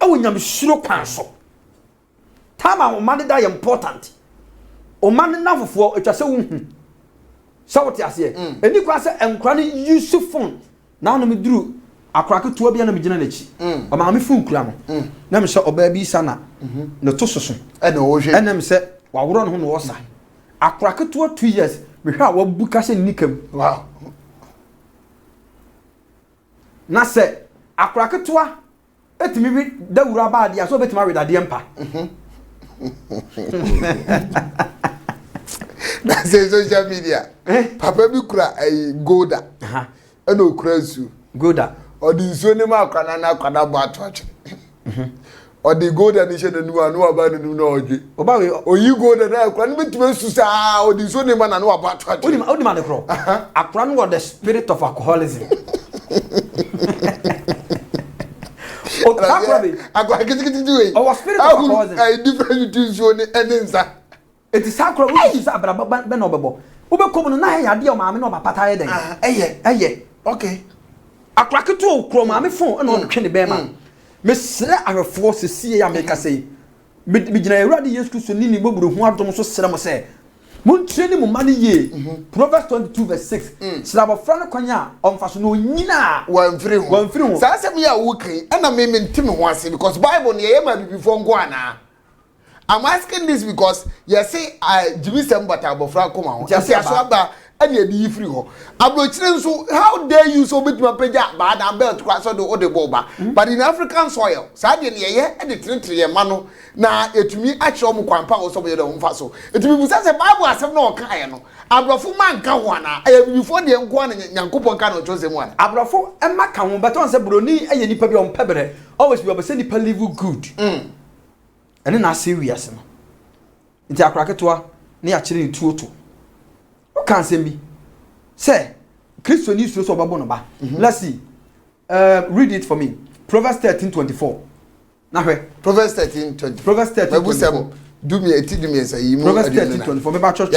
e wonyam shiro kwan so tama o man da important o man na fofo etwase wo hu sawoti ase eni kwa se enkra ne use phone na no me duru akra ketua bia na me gina na chi o ma me phone kura no na me se oba bi sana no to soso e na wo hwe na me se wa woro no ho no wosa akra ketua 2 years me hwa wa buka se nikam wow na se akra ketua etimi bi dawura ba dia so betima we dade mpa na se social media papa bi kura ai golda e no kura su golda odi nsuo ni ma akwana na akwana bo atoche odi golda ni shede nu anu aba nu na oje oba we oyi golda na akwana ni betime su sa odi nsuo ni ma na no aba atoche odi ma de kro akwana no the spirit of alcoholism o akwa kitikiti we o spirit of alcoholism I different between nsuo ni enenza eti sakro we use abraba be no bebo wo be kom no na ya de o maame no pata ye den eye okay akwa ketu o kro maame phone na o twe ne be ma me sere ahwefo sesie ya me ka sei me gina Awurade Yesu Kristo ni boburo hu adom so sere mo se mon training mo mane ye Proverbs 22 verse 6 siraba frano kwanya omfaso no nyina wanfiri ho sa asem ya wukai ana me ntimi ho ase because Bible ne ye ma before ngo ana. I'm asking this because you say I Jimmy Sembata abofra koma ho. Yes aso aba and ye free ho. Abrochire so how dare you so bit my peja ba na belt kwa so do the boba. But in African soil, sa de ne ye e de trentre mano na etumi a kire omo kwampa wo so be de mfa so. Etumi bu say Bible asem na o kan no. Abrofo man ka ho ana. Before de nko na Nyankopon ka no chose mu ana. Abrofo e ma ka ho but on say broni eye nipa bi on pebere. Always be obese nipa live good. Ene na serious no. Nti akraketoa na ya kire ni tuoto. O kan say bi. Say Christo ni so babo no ba. Let's see. Read it for me. Proverbs 13:24. Na hwe. Proverbs 13:24. Proverbs 13:24. Do me a do me say you Proverbs 13:24. Me ba church.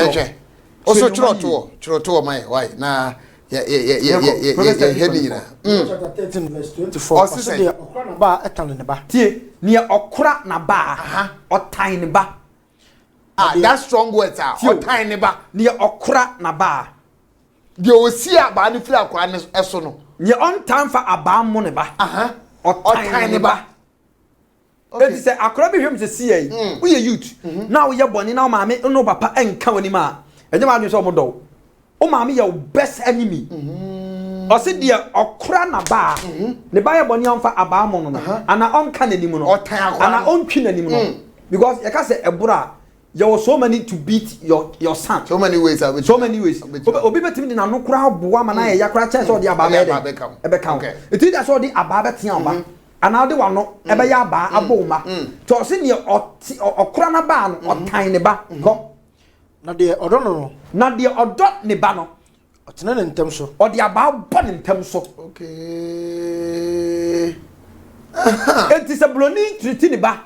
Also churo to my why na yeah heading na. Chapter 13 verse 24. Say okra na ba etan ne ba. Tie, ne okra na ba. Otan ne ba. That strong words are otan ne ba. Ne okra na ba. De osi aba ne firi akora ne eso no. Ne on time for aba mo ne ba. Otan ne ba. Eti say akora bi hwem se sie yi. Wo ye youth. Na wo ye boni na wo maame no papa enka woni ma. Enye ma adwo so mo do. O maame ye best enemy. O se de okra na ba. Ne ba ye boni amfa aba mo no. Ana onka nanim no. Ana ontwi nanim no. Because you can say ebura there was so many to beat your son. So many ways. Obi betimi na no kura boa ma na ye yakura chance o de aba ebe ka. It is that so the aba betia ba. Ana de wa no ebe ya aba aboma. To se ne okura na ba no otan ne ba. Ko Na de odo no. na de odo ne ba no. Otena ne ntem so. O de aba bo ne ntem so. Okay. It is a bloni treaty ne ba.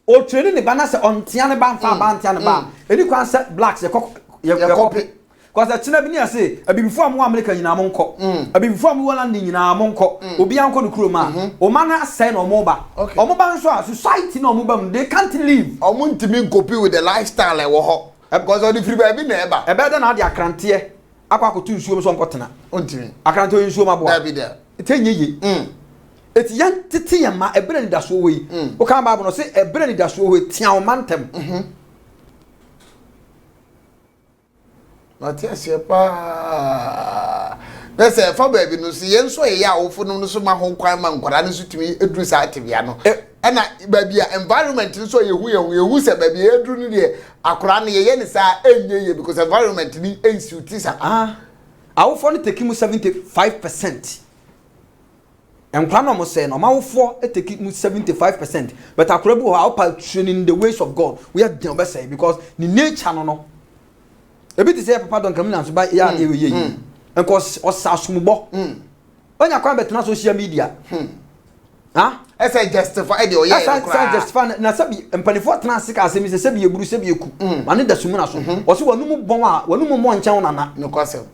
O training ne ba na se ontia ne ba mfa ba ntia ne ba. Eni kwan se blacks ye copy. Cause achina bi ni ase abibifo am America nyina mo nko. Abibifo am Holland nyina mo nko. Obi anko no kuro ma. O ma na say no mo ba. O mo ba nso a society no mo ba they can't live. O mo ntimi copy with the lifestyle e wo ho. Because all the free baby na eba. E be da na de akrante akwa akotu nsuo so nkotena. Ontimi. Akrante nsuo ma bo. Da bi da. Etenye eti yan tete ya ma ebere ni daso we. O kan ba bo no se ebere ni daso we tia o mantem. Matias pa. Nese fa baby no si yenso ye ya ofo no so ma ho kwan ma nkwara no so timi eduru sa atibia no. Na baby environment so yehu se baby eduru ni de akora ne ye ne sa enye because environment ni ensuit sa. Awofo no take mu 75%. Enkwa no mo say no mawofo take mu 75%. But akora bi ho how training the ways of God. We are down be say because the nature no. Ebi ti say papa don kam na so ba ya de we yi. Enko osasumbo. Onya kwa betena social media. Ese justify the oya. Esa justify na sabi empanifo tena sika asemi se sabi eburu sabi eku. Mane da sumu na so. O se wanu mu bon a wanu mu mo nchen nana. No kwasem.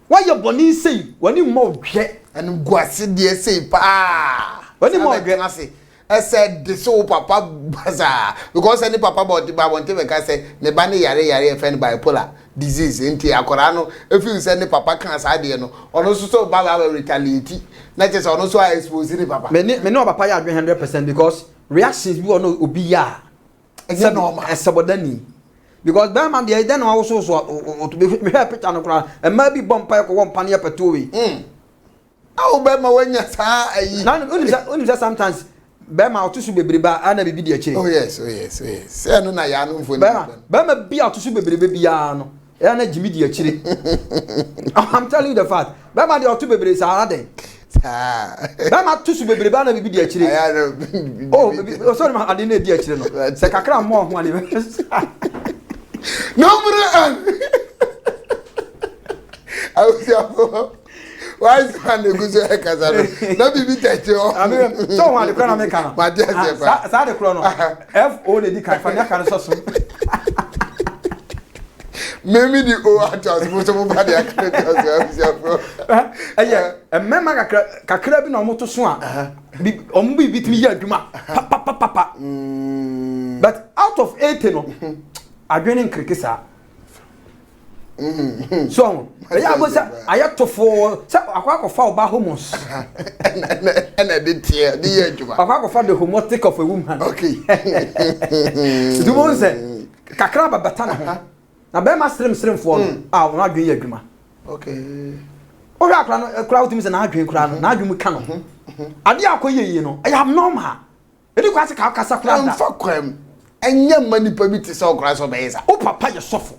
Why your boni say wani mo hwe anu guase de say pa. Wani mo hwe na say ese de so papa baza because any papa body ba wonte be ka say ne ba ne yare offend bipolar disease enti akora no efi say ne papa kan sa de no ono so ba retaliate na je say ono so expose ni papa me no papa ya 100% because reactions bi ono obi ya ese normal esabodani because that man dey then also to be me help picture no kra e ma bi bomb pa ko won pa ne peto we awu be ma wanya sa ayi na oni sometimes be ma otusu bebreba ana bibi di akire oh yes say no na ya no mfoni be ma bi otusu bebrebe bia no e na jimi di akire I'm telling you the fact be ma di otu bebrebe sa den be ma otusu bebrebe ana bibi di akire oh sorry ma ade na di akire no se kakra mo ho ani no bro I was why is man the good so ekazaro no be be tete o so wan the crown make am ma dey say pa sa the crown f o le di kan fa nya kan so so maybe the o actors mo so mo ba dey actors bro mema kakra bi na mo to so a omo bi bitimi ya adwuma pa but out of 80 no adwene nkrikisa so ya bo sa ayatofo sa akwa fa oba homos and the tear the adwuma akwa fa the homotic of a woman okay do mo say kakra babata na ho na be ma srem fo no a won adwen ye adwuma okay o hwa akra no kra utimi se na adwen kra no na adwen ka no ade akoye no I am normal edi kwa se ka kasa kra da mfa kwam enye manipa bi te se okra so be yesa o papa ye sofo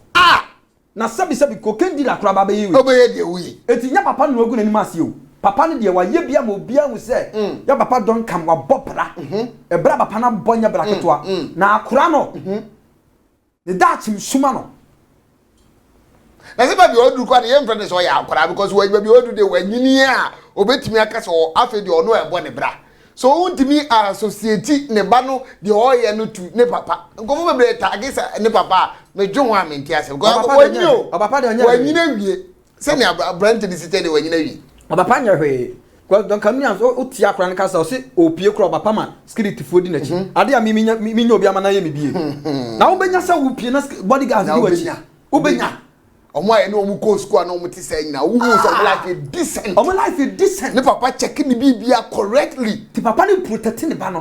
na sabi kokendi la kra ba be yi obe de wuyi eti nya papa no agu nanim ase o papa no de wa ye bia ma obia hu se ya papa don kam wa bopra e bra papa na bonya bra ketwa na akra no ne dachim suma no na se ba bi odu kwa de yem friend so ya akra because we ba bi odu de wanyini a obetimi aka so afi de ono ebo ne bra so untimi associate ne ba no de oye no tu ne papa ngofo be tagisa ne papa me dwon wa me ntia se because wanyo papa de onye wanyina wie se ne brand de site de wanyina wie papa nya hwe ko don kamia so uti akra ne kasa o se opie kro papa ma security fo di na chi ade a mi obi ama na ye me bie na wo benya sa wo pie na bodyguard di wa chi wo benya omo aye no omo ko school na omo ti say na wo so life decent omo life decent ne papa check ni bibia correctly ti papa ni protect ni ba no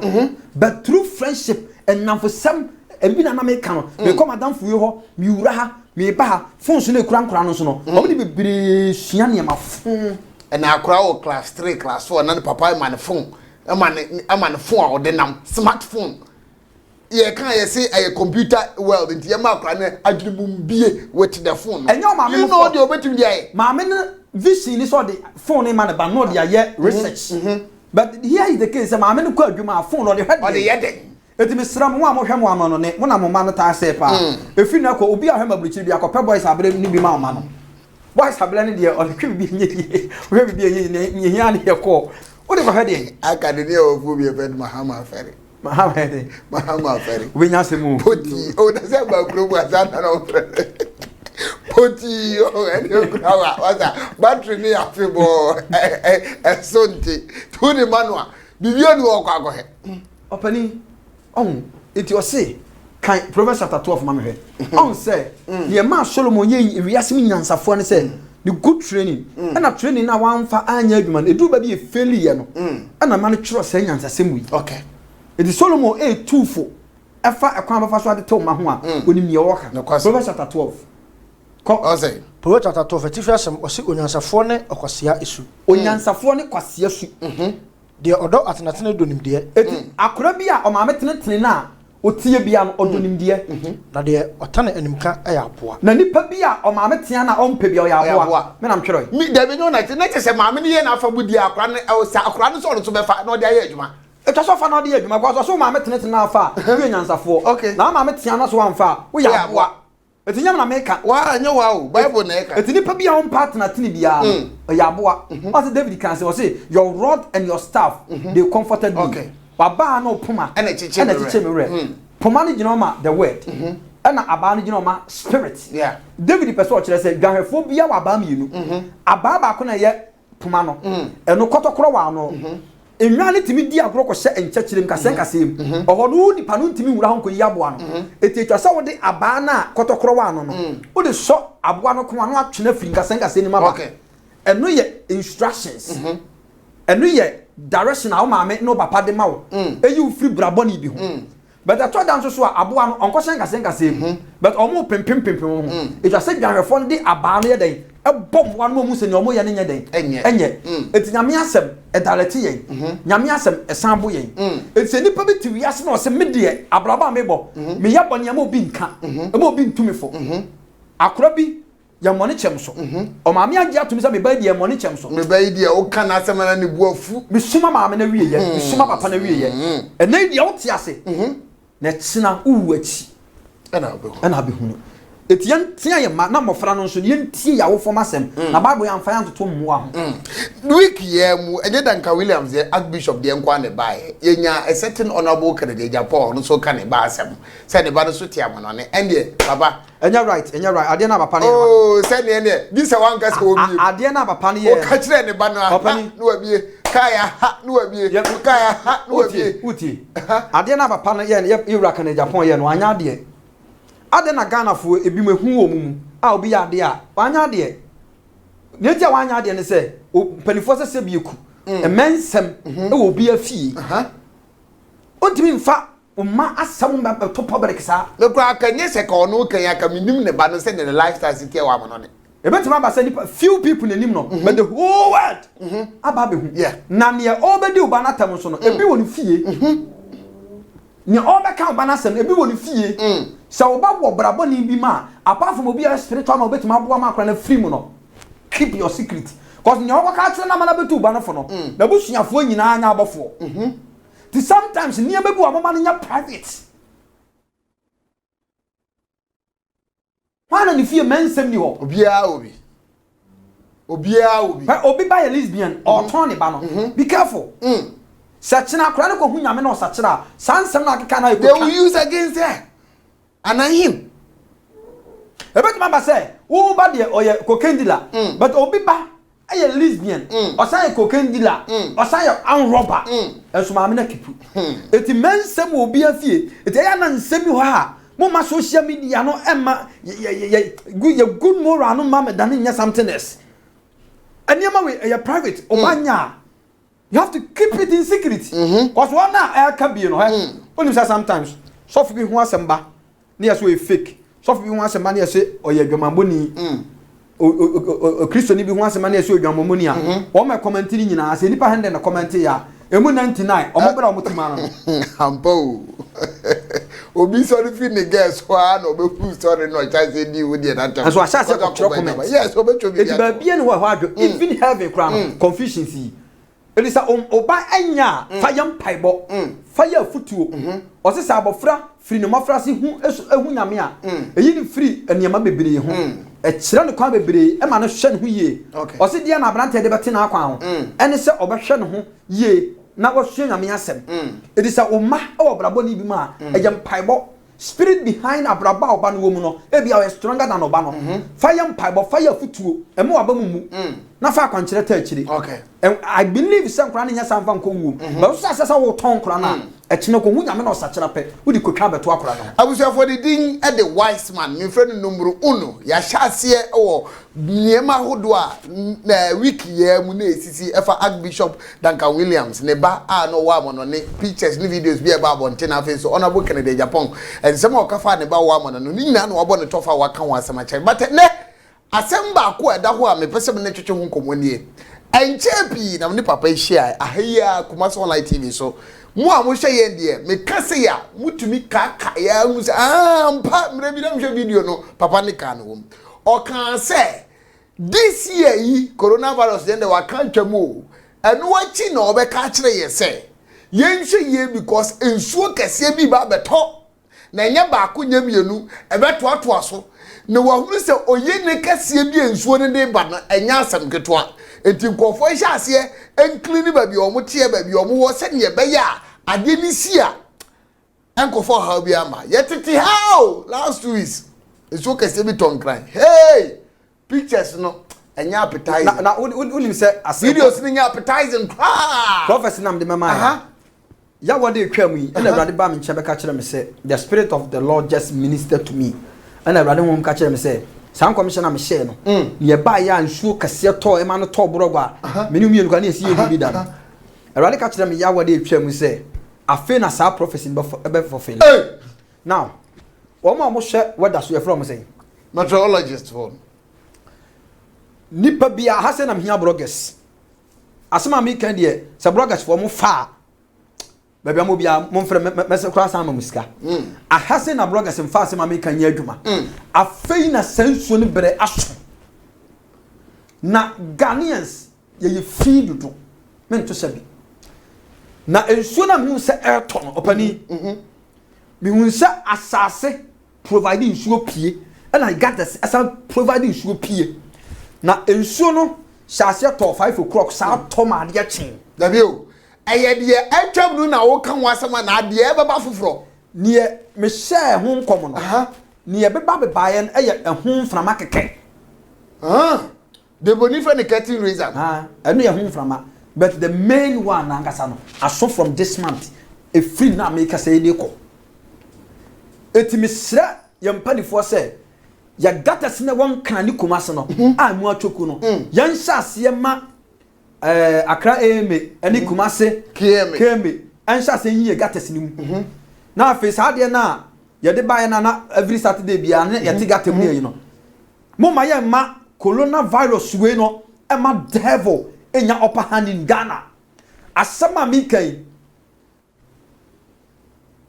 but through friendship and now for some ebi na me ka no me come madam fu ho mi wura ha me ba ha phone so na kura no so no omo ni bebre sua ne ma phone na akura o class 3 class 4 na ne papa ma ne phone ama ne phone a o de nam smartphone ye kan ye say a computer world nti ye ma akura ne adwumum bie with the phone you know the obetum dia ma me ne vision ni so the phone ma ne ba no dia ye research but here is the case ma me ne kwa adwuma phone no de hwede o de ye den eti mesram wo amohwe mo ama no ne mo na mo ma no ta se pa efi na ko obi ahwe mabulichi bi akopɛ boys abre ni bi ma no boys abre ne de o de twi bi nye we bi nye hia ne ye ko o de ko hwede akademi o fu bi e Mahama Ferry we nya se mu poti o da se ba kuro bu azana na o poti o ene kura wa battery ni afibo sonti to the manual bibio ni o kwa go he opani on eti o se kan Proverbs chapter 12 ma me he on say ye ma Solomon ye wiase nyansafo ne say the good training and a training na wanfa anya adwuma edu ba bi e failure no na ma no kyro say nyansasem yi okay eti Solomon e tufo efa ekwan ba fa so ade to ma ho a onim ye woka Proverbs chapter 12 ko o say Proverbs chapter 12 ati fiasem o se onyansafo ne okwasea esu onyansafo ne kwasea su de odo atenatene donim de eti akora bi a o ma metenetene na otie bia no odonim de na de otane animka aya aboa na nipa bi a o ma metea na o mpe bia o ya aboa me na mtwero mi da bi no na te se ma me ne ye na afa budi akora ne o sa akora ne so so be fa na o de aye adwuma etwa so fa na o de adwuma kwa so ma metenetene na afa we nyansafo na ma metea na so amfa wo ya aboa eti nyam na meka wa anya wa o Bible na eka eti nipa bia on partner tini bia o ya aboa o se David can say your rod and your staff they comforted me baba na opuma ena chiche me re poma ni gina ma the word ena aba ni gina ma spirit David person kire say dwanhefo bia wa aba mienu aba ba ko na ye poma no eno kotokoro wa no enwale timi di agro ko hye enkyekirem kasenkasem oho no di panu timi wura ho ko yi aboa no etitwa sa wo de aba na kotokoro wa no no wo de so aboa no ko no atwena firi kasenkasem ni maba eno ye instructions eno ye direction a wo maame no papa de ma wo eyi wo free brabo ni bi ho but that told dance so aboa no onko kasenkasem but omo pempem ho etwa se dwanhefo no de aba no ye den ebom wan mo mu se ni omo ye ne nye den enye eti nyame asem edalete yen nyame asem esanbo yen eti nipa bi ti wiase na o se me de abraba mebo me ya bone am obi nka am obi ntumi fo akora bi ya mone chem so o maame age atumi se me ba di ya mone chem so me ba di o ka na asem na ne buafu me suma maame na wiye ye me suma papa na wiye ye ena di o ti ase na tsina uwachi ena abehu etian tia ye ma na mofra no nso ye ntie ya wo fom asem na bible ya mfa ya ntoto mmoa ho week ye mu enye danka Williams ye archbishop de nkwa ne bae ye nya a certain honorable candidate Japan no so ka ne ba asem se ne ba no so tia mo no ne ende baba enya right ade na papa ne oh se ne ne bi se wan ka se obi ade na papa ne ye o ka kire ne ba no no abie kaya ha no abie kaya ha no abie uti ade na papa ne ye ewura ka ne Japan ye no anya ade ade na Ghana fo ebi mehu wo mu a obi ya ade a wanya ade ne tia wanya ade ne se panifo se bieku emensem e wo bi afie ontimi mfa Oma asam ba to public sa. No kwa kanye se ka ono kan ya ka minim ne ba no se ne lifestyle sitie wa mo no ne. Ebetima ba say few people in him no, but the whole world. Aba be hu. Yeah. Na ne obedi uba na tam so no, ebi woni fie. Ne oba kan uba na sem ebi woni fie. So oba wo brabo ni bi ma, apart from obi a spiritual ma obetima bo ma akra na free mu no. Keep your secret. Cause ne oba ka tire na ma na betu uba no fo no. Na busuafo nyina anya abofo. Sometimes near baby woman in your private. Why don't you feel men send you? Obia obi. Obi by a lesbian or Tony Bannon. Be careful. Such an chronicle who yamen or such a son, some like can I they will use against her. And I him. A bit mama say, oh, body or your cocaine dealer, but Obi ba. I a lesbian, or say a cocaine dealer, or say a robber, as Mamma Kipu. It immense some will be a fee. It ain't semi ha. Mama social media no Emma, good more on mamma than in something else. And your way a private, Omanya. You have to keep it in secret. Because one now I can be, you know, when you say sometimes, Sophie wants some ba, near so fake. Sophie wants some money, I say, or your mamoni. O Christian bi ho asema na ese odwamomonia o ma commenting nyina ase nipa hande na comment ya emu 99 o mo bra o mutima no ampo obi sorry fi ne guess wa na obefu sorry no chance di wo de that time so asha se comment yes obecho bi ya ba bia ne ho adwo even heaven crown confusion si elisa oba anya fire mpaibo fire futuo o se sa abofra free no mafra se hu ehu nyame a eyi ni free eniema bebre ho e kire ne kwa bebre e ma no hwe ne ho ye o se dia na abrante de bete na akwa ho ene se obehwe ne ho ye na wo hwe nyame asem elisa oma e obrabo ni bi ma e mpaibo spirit behind abraba oba no mu no e bia we stronger than oba no fire mpaibo fire futuo e mo aba mu na fa kwankire ta akire okay and I believe some kra nya samfa nko wu but so asesa wo ton kra na e kine ko hu nyame na osakira pe wo di kotwa beto akra no abusia for the din e the wise man me friend numero 1 ya hyase e wo niema hodo a na wiki ye mu na esisi efa Archbishop Duncan Williams ne ba a no wa mo no ne pictures ne videos bi e ba bonte na face so honorable Kennedy Japan and some of kafa ne ba wa mo no ni nyina na wabo ne tofa wa kan wa asema che but ne asemba ko eda ho a me pese me ne twetwe ho nkomonie enchepi na ne papa hia ahia Kumasi Online TV so mo a mo hwe ye ndie me kase ya mutumi kaka ya mu mpa mre bi na hwe video no papa ne ka no o kan say this year yi coronavirus den de wa kan twam enu achi na obeka kire ye say ye nhwe ye because ensuo kase bi ba beto na nya ba ko nya mienu ebeto ato aso na wa huru se oye ne kase bi ensuo ne de ba na enya asam ketwa enti nkofo hye ase enclean ba bi omote ba bi omo wo se ne be ya ade ni sia enkofo ha bi ama yetete how last 2 weeks ensuo kase bi ton cry hey pictures no enya appetizing na ulim say videos ni nya appetizing prophecy nam de mama ya wode twam yi na Awurade ba me nche be ka kire me say the spirit of the Lord just ministered to me and Awurade won ka kire me say san commissioner me share no ye ba ya nsuo kase to e ma no to borogwa me ni mienu ka na esi ye bi da Awurade ka kire me ya wode twam say afi na sa prophecy be fulfill now wo ma mo hwe weda so ye from say meteorologist for nipa bia ha se na mhia bloggers asema me kan de se bloggers for mo fa bebia mo bia mo mfre mese kura san ma musika a ha se na bloggers mfa asema me kan nya adwuma afei na sensuo ne bere aso na Ghanaians ye feed do men to sabi na ensuo na hu se airton opani me hu se asase providing nsuo pie and I got this as providing nsuo pie na ensuo no hyase to 5 o'clock sa to ma de chen da bio eye de atwam no na wo kan wasama na de e baba foforo ne me share ho nkom no ne beba bebaye eye ho mframa keke the bonifa ne cutting razor eno ye ho mframa but the main one angasa no aso from this month e free na make say dey ko etimi sra ye mpanifo say ya data sine won kan ni Kumasi no a mu atwoku no yan hyase ma Accra eme ani Kumasi keme an hyase yi gata sine mu na face ade na ye de buy na every Saturday bia na ye tiga temu yi no mo ma ye ma coronavirus we no e ma devil enya upper hand in Ghana asama mi kai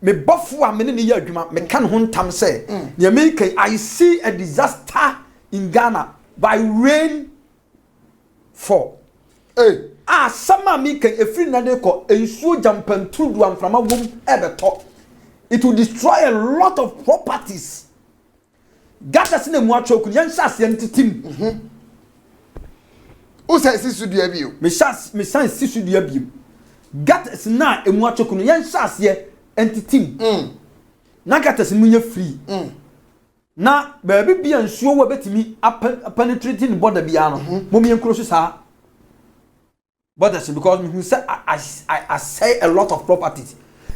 me bofu a me ne ye adwuma me kan ho ntam say ne me kai I see a disaster in Ghana by rain fall sama mi kan efiri na de ko ensuo jampantu du amframa wom ebeto it will destroy a lot of properties gata sine mu achoku yen hyase ntitim o say sisu dua bio me san sisu dua bio gata sina emu achoku yen hyase ntitim na gata sinu nya free na baby bia nsuo wa betimi penetrating border bia no mo mi enkro so saa borders because me say I say a lot of properties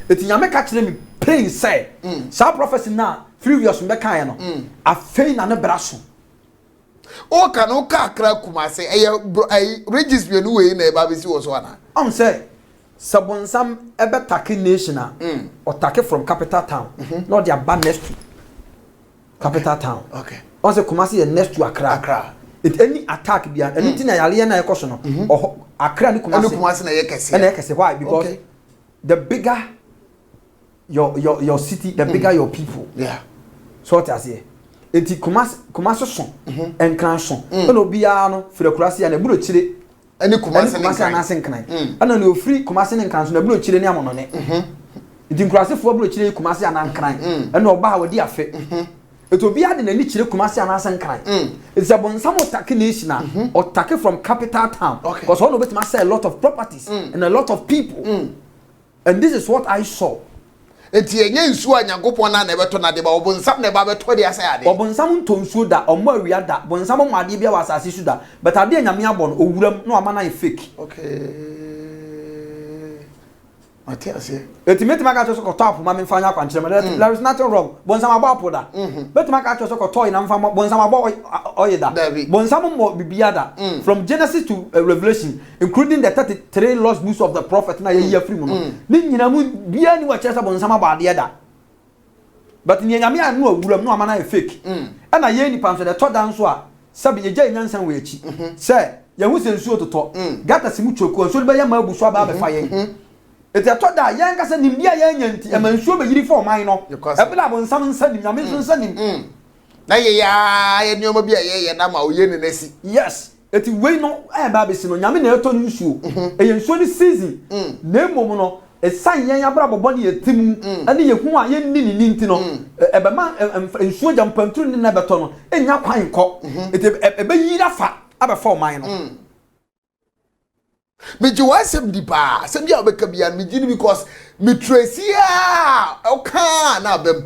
it nyame ka kire me pain say saa prophecy na previous me kan no afei na ne braso o kan o ka akra kuma say ay register no we na e ba be si wo so ana say sabonsam ebe take nation or take from capital town not their bad next to capital town on say Kumasi next to Accra it any attack bia anything na yale na ekoso no Accra ni Kumasi na yekese na yekese why because the bigger your city the bigger your people so what I say enti Kumasi son enkran son no bia no frekurasi na bulo chire any Kumasi na senkran ana no free Kumasi na enkran so na bulo chire ni amono ne enti Kumasi fo bulo chire Kumasi na enkran ana oba ha wodi afe Ethiopia de nani chire Kumasi anasan kan. It's a bonsamo take nation or take from capital town. Because all of it must say a lot of properties and a lot of people. And this is what I saw. Eti enye nsu anyankopon na beto na de ba obonsam na ba beto de asa ade. Obonsam tonsuo da omo awia da. Bonsam mo ade bia wasase su da. But ade anyame abon owuram no amana e fake. Matiase. Ultimate maka so ko top ma me fanya kwankyere. There is nothing wrong. Bonsam abo da. But maka so ko toy na mfa bonsam abo oyeda. Bonsam mo bibia da. From Genesis to Revelation, including the 33 lost books of the prophet na ye free mu no. Ni nyina mu bia ni wa chesa bonsam abo ade da. But ni nyame anu awuram no amana e fake. Na ye ni pamso the third dance a sabi ye gya nyansan we echi. Say ye hu sensuo toto. Gata simu choku so be ye ma abuso aba be fa ye. It's a thought that young as an India yanti, and I'm sure be for mine. Every some sending, I mean, sending. Now, and you may be a number of yen. Yes, it's way no Babison, Yamin told you, and so this season, no mono, a sign yan bravo bonny a tim, and you who are yen nintino, a man and so jump and turn in Neverton, and your pine cock. It's a baby fat, about 4 mile. But you want some deeper, some young Bekabian, because me tracy, Okanabem,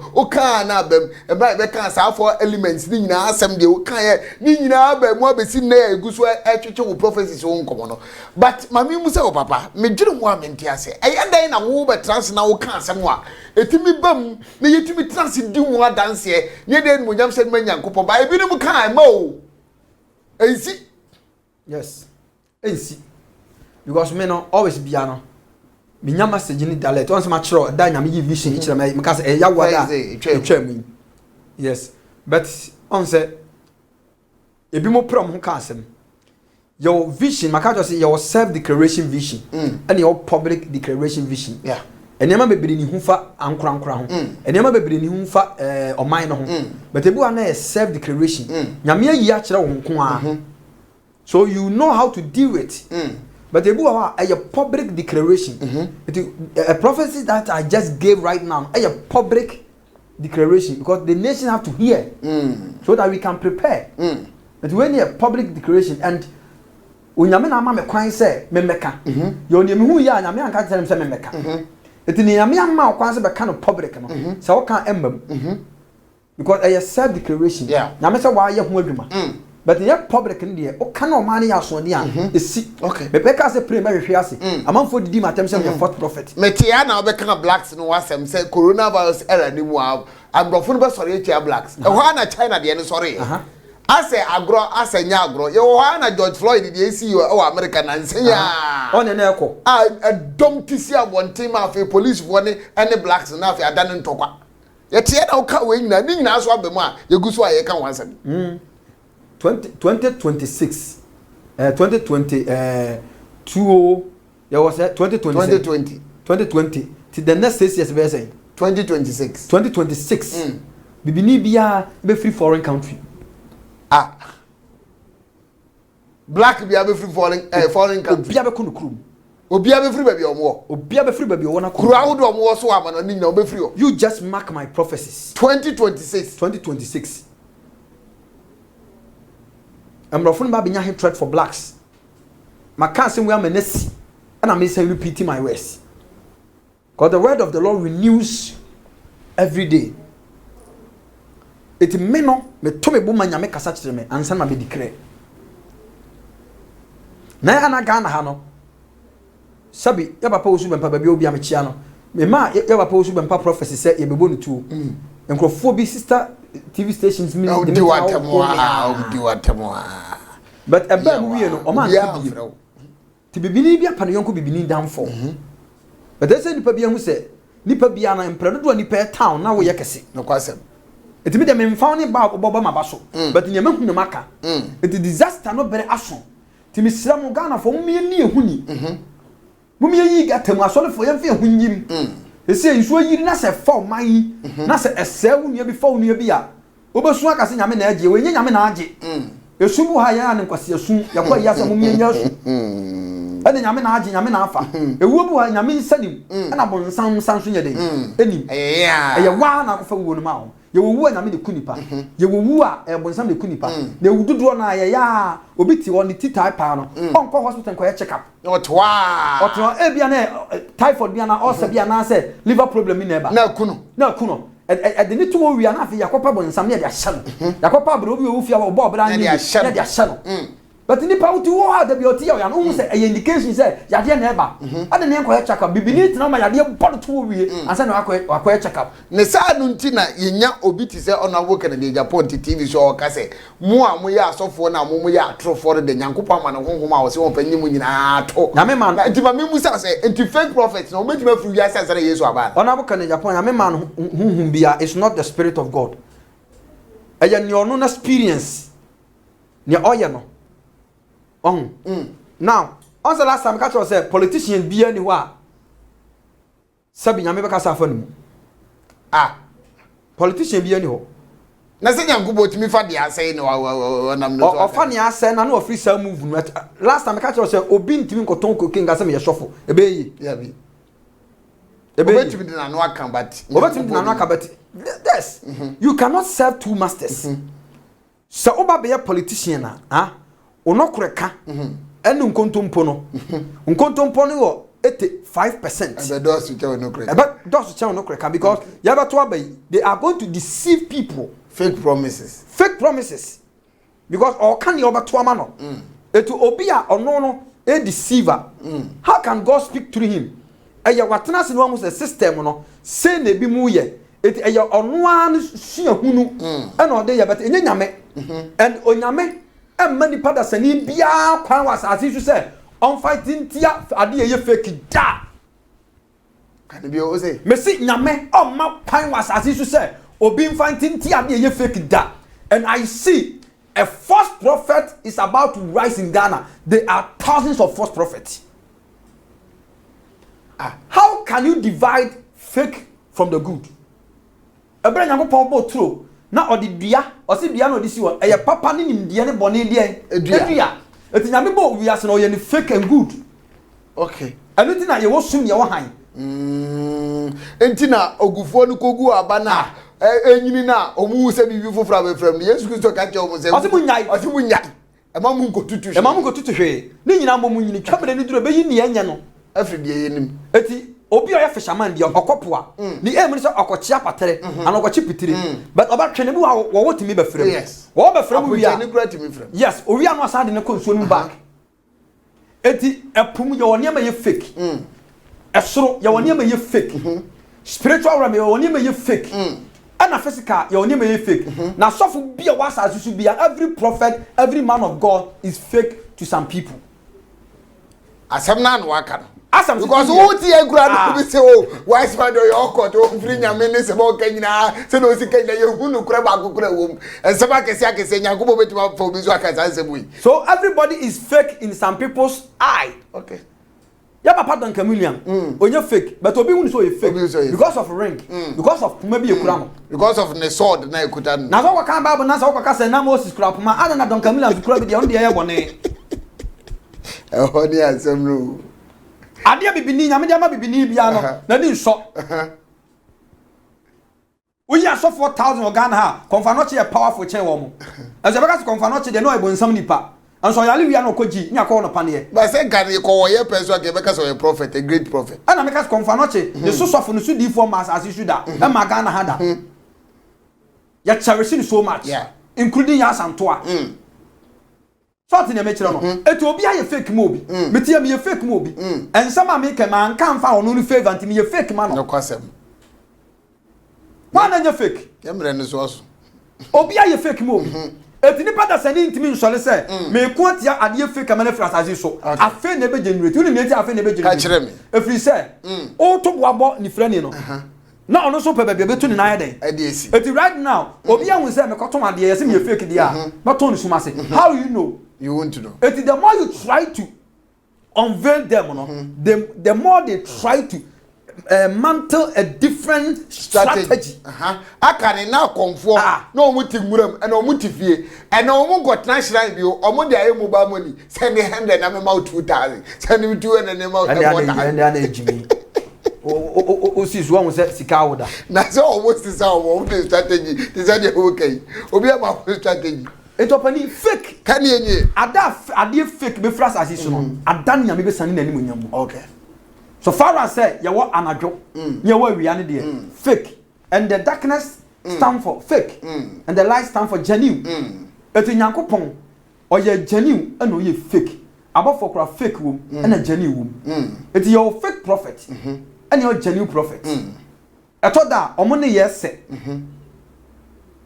and by the cancer for elements, Nina, some de Okaya, Nina, more be seen there, Guswa, actual prophecies own common. But Mammy Musa, Papa, me didn't want me to say, I end in a war, but trans now can somewhat. A timmy bum, may you to be transit do more dance here, near then when you said, my young couple, by a bit of a kind, mo. And see, yes, and see. Because me no always be ano me nya message ni dialect once ma chiro da nya me give vision chiro me because ya wada etwa yes but on say ebi mo prom ho ka asem your vision maka just say your self declaration vision and your public declaration vision enema bebiri ni hu fa ankura ho enema bebiri ni hu fa oman no ho but ebi wa na self declaration nya me ayi a chiro wo nko a so you know how to deal it. But the book a public declaration. A prophecy that I just gave right now, a public declaration because the nation have to hear so that we can prepare. But when you public declaration and when you me kwan say me meka, you only who ya nyame anka tell him say me meka. It ni nyame amma kwan say be kind of public no. So what can embem because a self declaration. Nyame say why ye ho adwuma. But the public in there, o cannot money as on the see. Okay. But because the premier rehearsing, a man for the dim attempts of your fourth prophet. Metiana become blacks no was some say coronavirus era ni mo and before sorry blacks. E ho na China de no sorry. ase agro ase nya agro ye wo ha na George Floyd dey see o America na nsenya on na ekọ a dom tisi abonten ma fe police fo ne ene blacks na fe adane ntokwa ye tie na wo ka we nyina ni nyina so abemu a ye guso a ye ka wansam 2026 2020 there was 2020 till the next 6 years be say 2026 bibini bia be free foreign country black bia be free foreign country bia be kunu krum obia be free baby omo obia be free baby wona kuru awodo omo so amano ni nyina be free o you just mark my prophecies 2026 amrofun ba benya hatred for blacks maka say we am nasi and I may say repeating my words because the word of the Lord renews every day. It may not me to me buma nyame kasa kire me ansa na be declare na ana Ghana ha no sabi ya papa osu bempa ba bi obi amechia no me ma ya papa osu bempa prophecy say ye bebo no tuo enkrofo bi sister TV stations mi de watamo but eba mu wie no o ma nka bi ti bibini bi apa no yonko bibini damfo but they say nipa bi hu say nipa bi ana emprado do nipa town na wo ye kese no kwasem etimi de me found ba bobo ma baso but nyama hu maka it disaster no bere aso timi sira mu Ghana fo mu ni ehuni mu mi yi gatam aso le fo ye fe ehunyim ese nso yiri na se fa man na se ese wu ne bi fa wu ne bi a obesu aka se nyame na age we nyame na age esubu ha ya ne nkwase esu yakwa ya se mu mi nya su ene nyame na age nyame na afa ewu bu ha nyame nsanim na bo nsan so nya den enim eye wa na ko fa wu no ma ho ye wowu na me de kunipa ye wowu a ebonsam de kunipa na ewududo na ye ya obi ti won ti type no onko hospital ko ye check up otwa e bia na typhoid bia na ulcer bia na say liver problem ni na na kuno e de ni to wi na afi yakopa bonsam na de ahye no yakopa bro obi owu fia wo bo bra ni na de ahye no but ni pa uti wo ha da bi oti ya no say e indication say ya de na eba ade ne ko ye check up bibini ti na ma ya de bod to wi ansa na akwa check up ne sa no nti na yenya obi ti say ona wo kana de Japan TV show o ka say mu a mu ya asofo na mu ya atrofo de nyankopɔ ma no honhom a wo se won panyi mu nyina to na me man nti ma me mu say anti fake prophets no obeti ma furu ya say say Yesu aba ona wo kana Japan na me man honhom bia is not the spirit of God eya ni ono na experience ni oye no now on the last time catch us say politician bia ni wa sabi nyame be kasa afa ni politician bia ni ho na se nyankubo timi fa dia say no nam no o fa ni ase na no free sell move no last time catch us say obi ntimi nkoton kokin ga say me ye shofo ebe yi ya bi ebe timi na no aka but yes you cannot serve two masters so oba be politician na onokoreka enu nkontompo no nkontompo no wo 85% ebe dosu che onokoreka ebe dosu che onokoreka because yabato abai they are going to deceive people fake promises because all can you obato ama no etu obi a ono no a deceiver how can God speak through him eya watena se no amu system no say na bi mu ye eti eya ono an suahunu ena ode ya but enye nyame and onyame mani pada sani bia kwan wasase su se on fighting tia ade ye fake da kan bi o say me si nyame o ma kwan wasase su se obi fighting tia ade ye fake da and I see a false prophet is about to rise in Ghana. There are thousands of false prophets. How can you divide fake from the good? Ebere nyango pawbo true na odi dua osi dua na odi si wo eye papa ni nimdie ne bone die edua eti nyame bo wiase na oye ni fake and good. Okay. Anything na ye wo sum ye wo han enti na ogufo no kogu aba na enyini na omu se bibi fofra be frem ni Yesu Kristo ka che omu se osi mu nyai e ma mu nkotutu hwe ni nyina mo mu nyini twabere ni duro be yi ni enye no afri die yenim eti obi oya fisherman dia okopoa ni emu se okochia patere ana okochi pitire but oba twene bi wo wotimi be frem yes wo be frem wi a ni kura timi frem yes owi anu asa de ne konsuo mu back eti epum ye woni ma ye fake esoro ye woni ma ye fake spiritual realm ye woni ma ye fake ana physical you only may fake na suffer be a was as should be every prophet every man of God is fake to some people asem na no aka no asem because who ti agura no be say oh wise man do your court o free nyame ne se bo kanyina se no si kanyina ye hu no kura ba kokura wo ensem akese nyankobo betima for bi so akasa nsem yi so everybody is fake in some people's eye okay ya papa don chameleon onye fake but obi hu so e fake because of ring because of puma bi ekura mo because of the sword na ekuta na so kwa kan bible na so kwa ka say na Moses kura puma ana na don chameleon kura bi de on de ye bone ehoni asem no ade bibini nyame de ma bibini bia no na di nso we are so 4000 Ghana ha konfanoche e powerful chen wo mo as e beka se konfanoche de no e bonsam nipa and so yale wi an okoji nya ko no pane but say Ghana ko wo ye person ke beka so a prophet a great prophet ana meka se konfanoche the so sofo no so di for mass as you da e ma Ghana ha da ya cherish so much including ya santoa so tin e me kire no etu obi aye fake mo obi metia me ye fake mo obi ensama me ke man kan fa ono no favor anti me ye fake man no kwasem wana nya fake yemre no so obi aye fake mo obi eti nipa da sani ntimi nsole se me ko atia ade fake amana frasazi so afa na be generate uni neti afa na be generate ka kire me efri se o to boabo ni frani no na ono so pe be betu ni na yeden ade esi eti right now obi ahun se me kotom ade yesi me fake dia but on suma se how you know you want to know eti the more you try to unveil them no the more they try to mantle a different strategy. Akane na konfo na omuti muram na omuti fie na omu gotna shrine bio omu de aye mobile money send 100 na me ma 2000 send me 200 na me 1000 and na ejimi o si so won se sika woda na so omu si sa omu de strategy de say de okay obi am strategy etopani fake kan yenye ade fake be fras asiso no adan nya me be sane na nimu nyam okay. So far as say you want anadwo you want we ane there fake and the darkness stand for fake and the light stand for genuine etu nyankopon oye genuine and oye fake abofo kra fake wom and a genuine wom etu your fake prophet and your genuine prophet eto da omo ne yes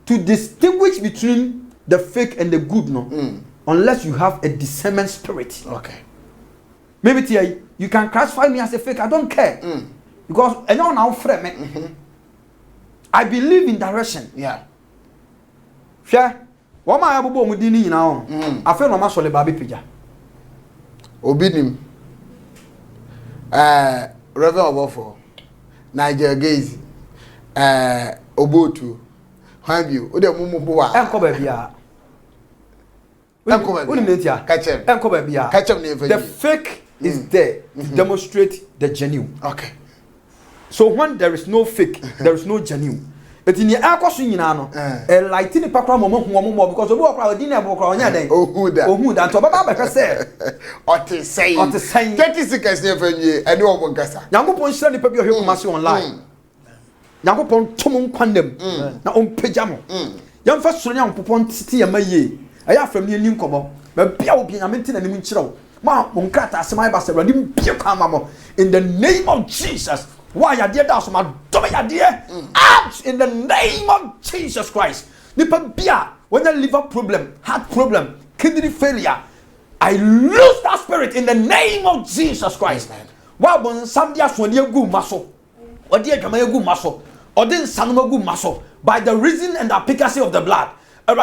to distinguish between the fake and the good no unless you have a discernment spirit okay. Maybe you can classify me as a fake. I don't care. Because I know now frame me. I believe in direction. Yeah. Sure. What my abubo mudini now? I feel no masole baby pija. Obinim. Reverend Obofo. Niger Gaze. Obotu. Hambio. Ode mumu boa. Enko bebia. The fake is there to demonstrate the genuine. Okay. So when there is no fake, there is no genuine. But in the aircraft, you know, a lighting a packram more because of what dinner book on your day. Oh, who that? So, Baba said, or to say, 30 seconds never ye, and no one gassa. Yango Ponson, the paper here must online. Yango Pon Tomon Quandem, now on Pajamo. Young first young Popon City and Maye. I have from near Ninkobo, but Pia will be a maintain and Minchro. Ma, Moncata, Samai Basta, in the name of Jesus. Why are dear that's my dear? Out in the name of Jesus Christ. Nipa Bia, when a liver problem, heart problem, kidney failure, I lose that spirit in the name of Jesus Christ. Why when somebody else when you good muscle, or dear Kamaya good muscle, or then Sanoma good muscle, by the reason and the efficacy of the blood. In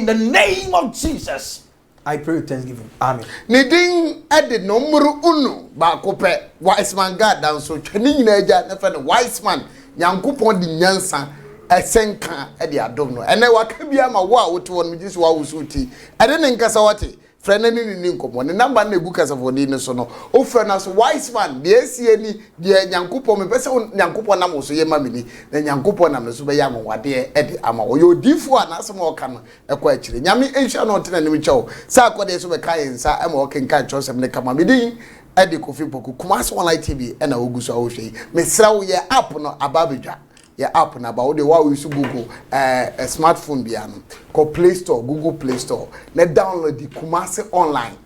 the name of Jesus, I pray with thanksgiving. Amen. Niding added numero uno, Bakope, wise man God down so training nature, never wise man, Yankupon di Nyansa, a senka at the adomno. And I can be a wow to one with this wow suti. I didn't Casawati. Friend any ninko the number ne bukas of odino sono o friend as wise man the any the nyankopon me pese nyankopon na mo so ye mamini na nyankopon na me so be ya mo wade e ama o yo difo na asem o ka no e kwa akire nyame enhia no tena nim chew sa akode so be kai nsa e ma o kenka chosem ne kama medin e de kofi poku Kumasi Online TV e na oguso a wo hwe me sra wo ye app no ababedwa your app na ba the wow use Google a smartphone biano ko Play Store Google Play Store na download the Kumasi Online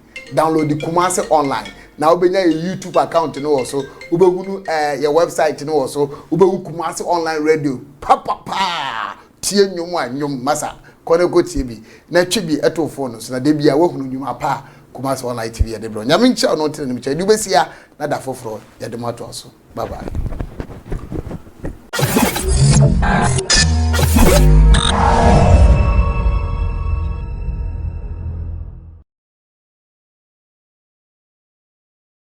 na obenya your YouTube account no also ubegunu your website no also ubegu Kumasi online radio pa tie nnwom a nnwom masa kone ko tie bi na twi bi eto phone so na de bia wo hunu nnwom apa Kumasi online TV ya de bro nyame ncha no tene nche du besia na da foforo ya de mato so bye bye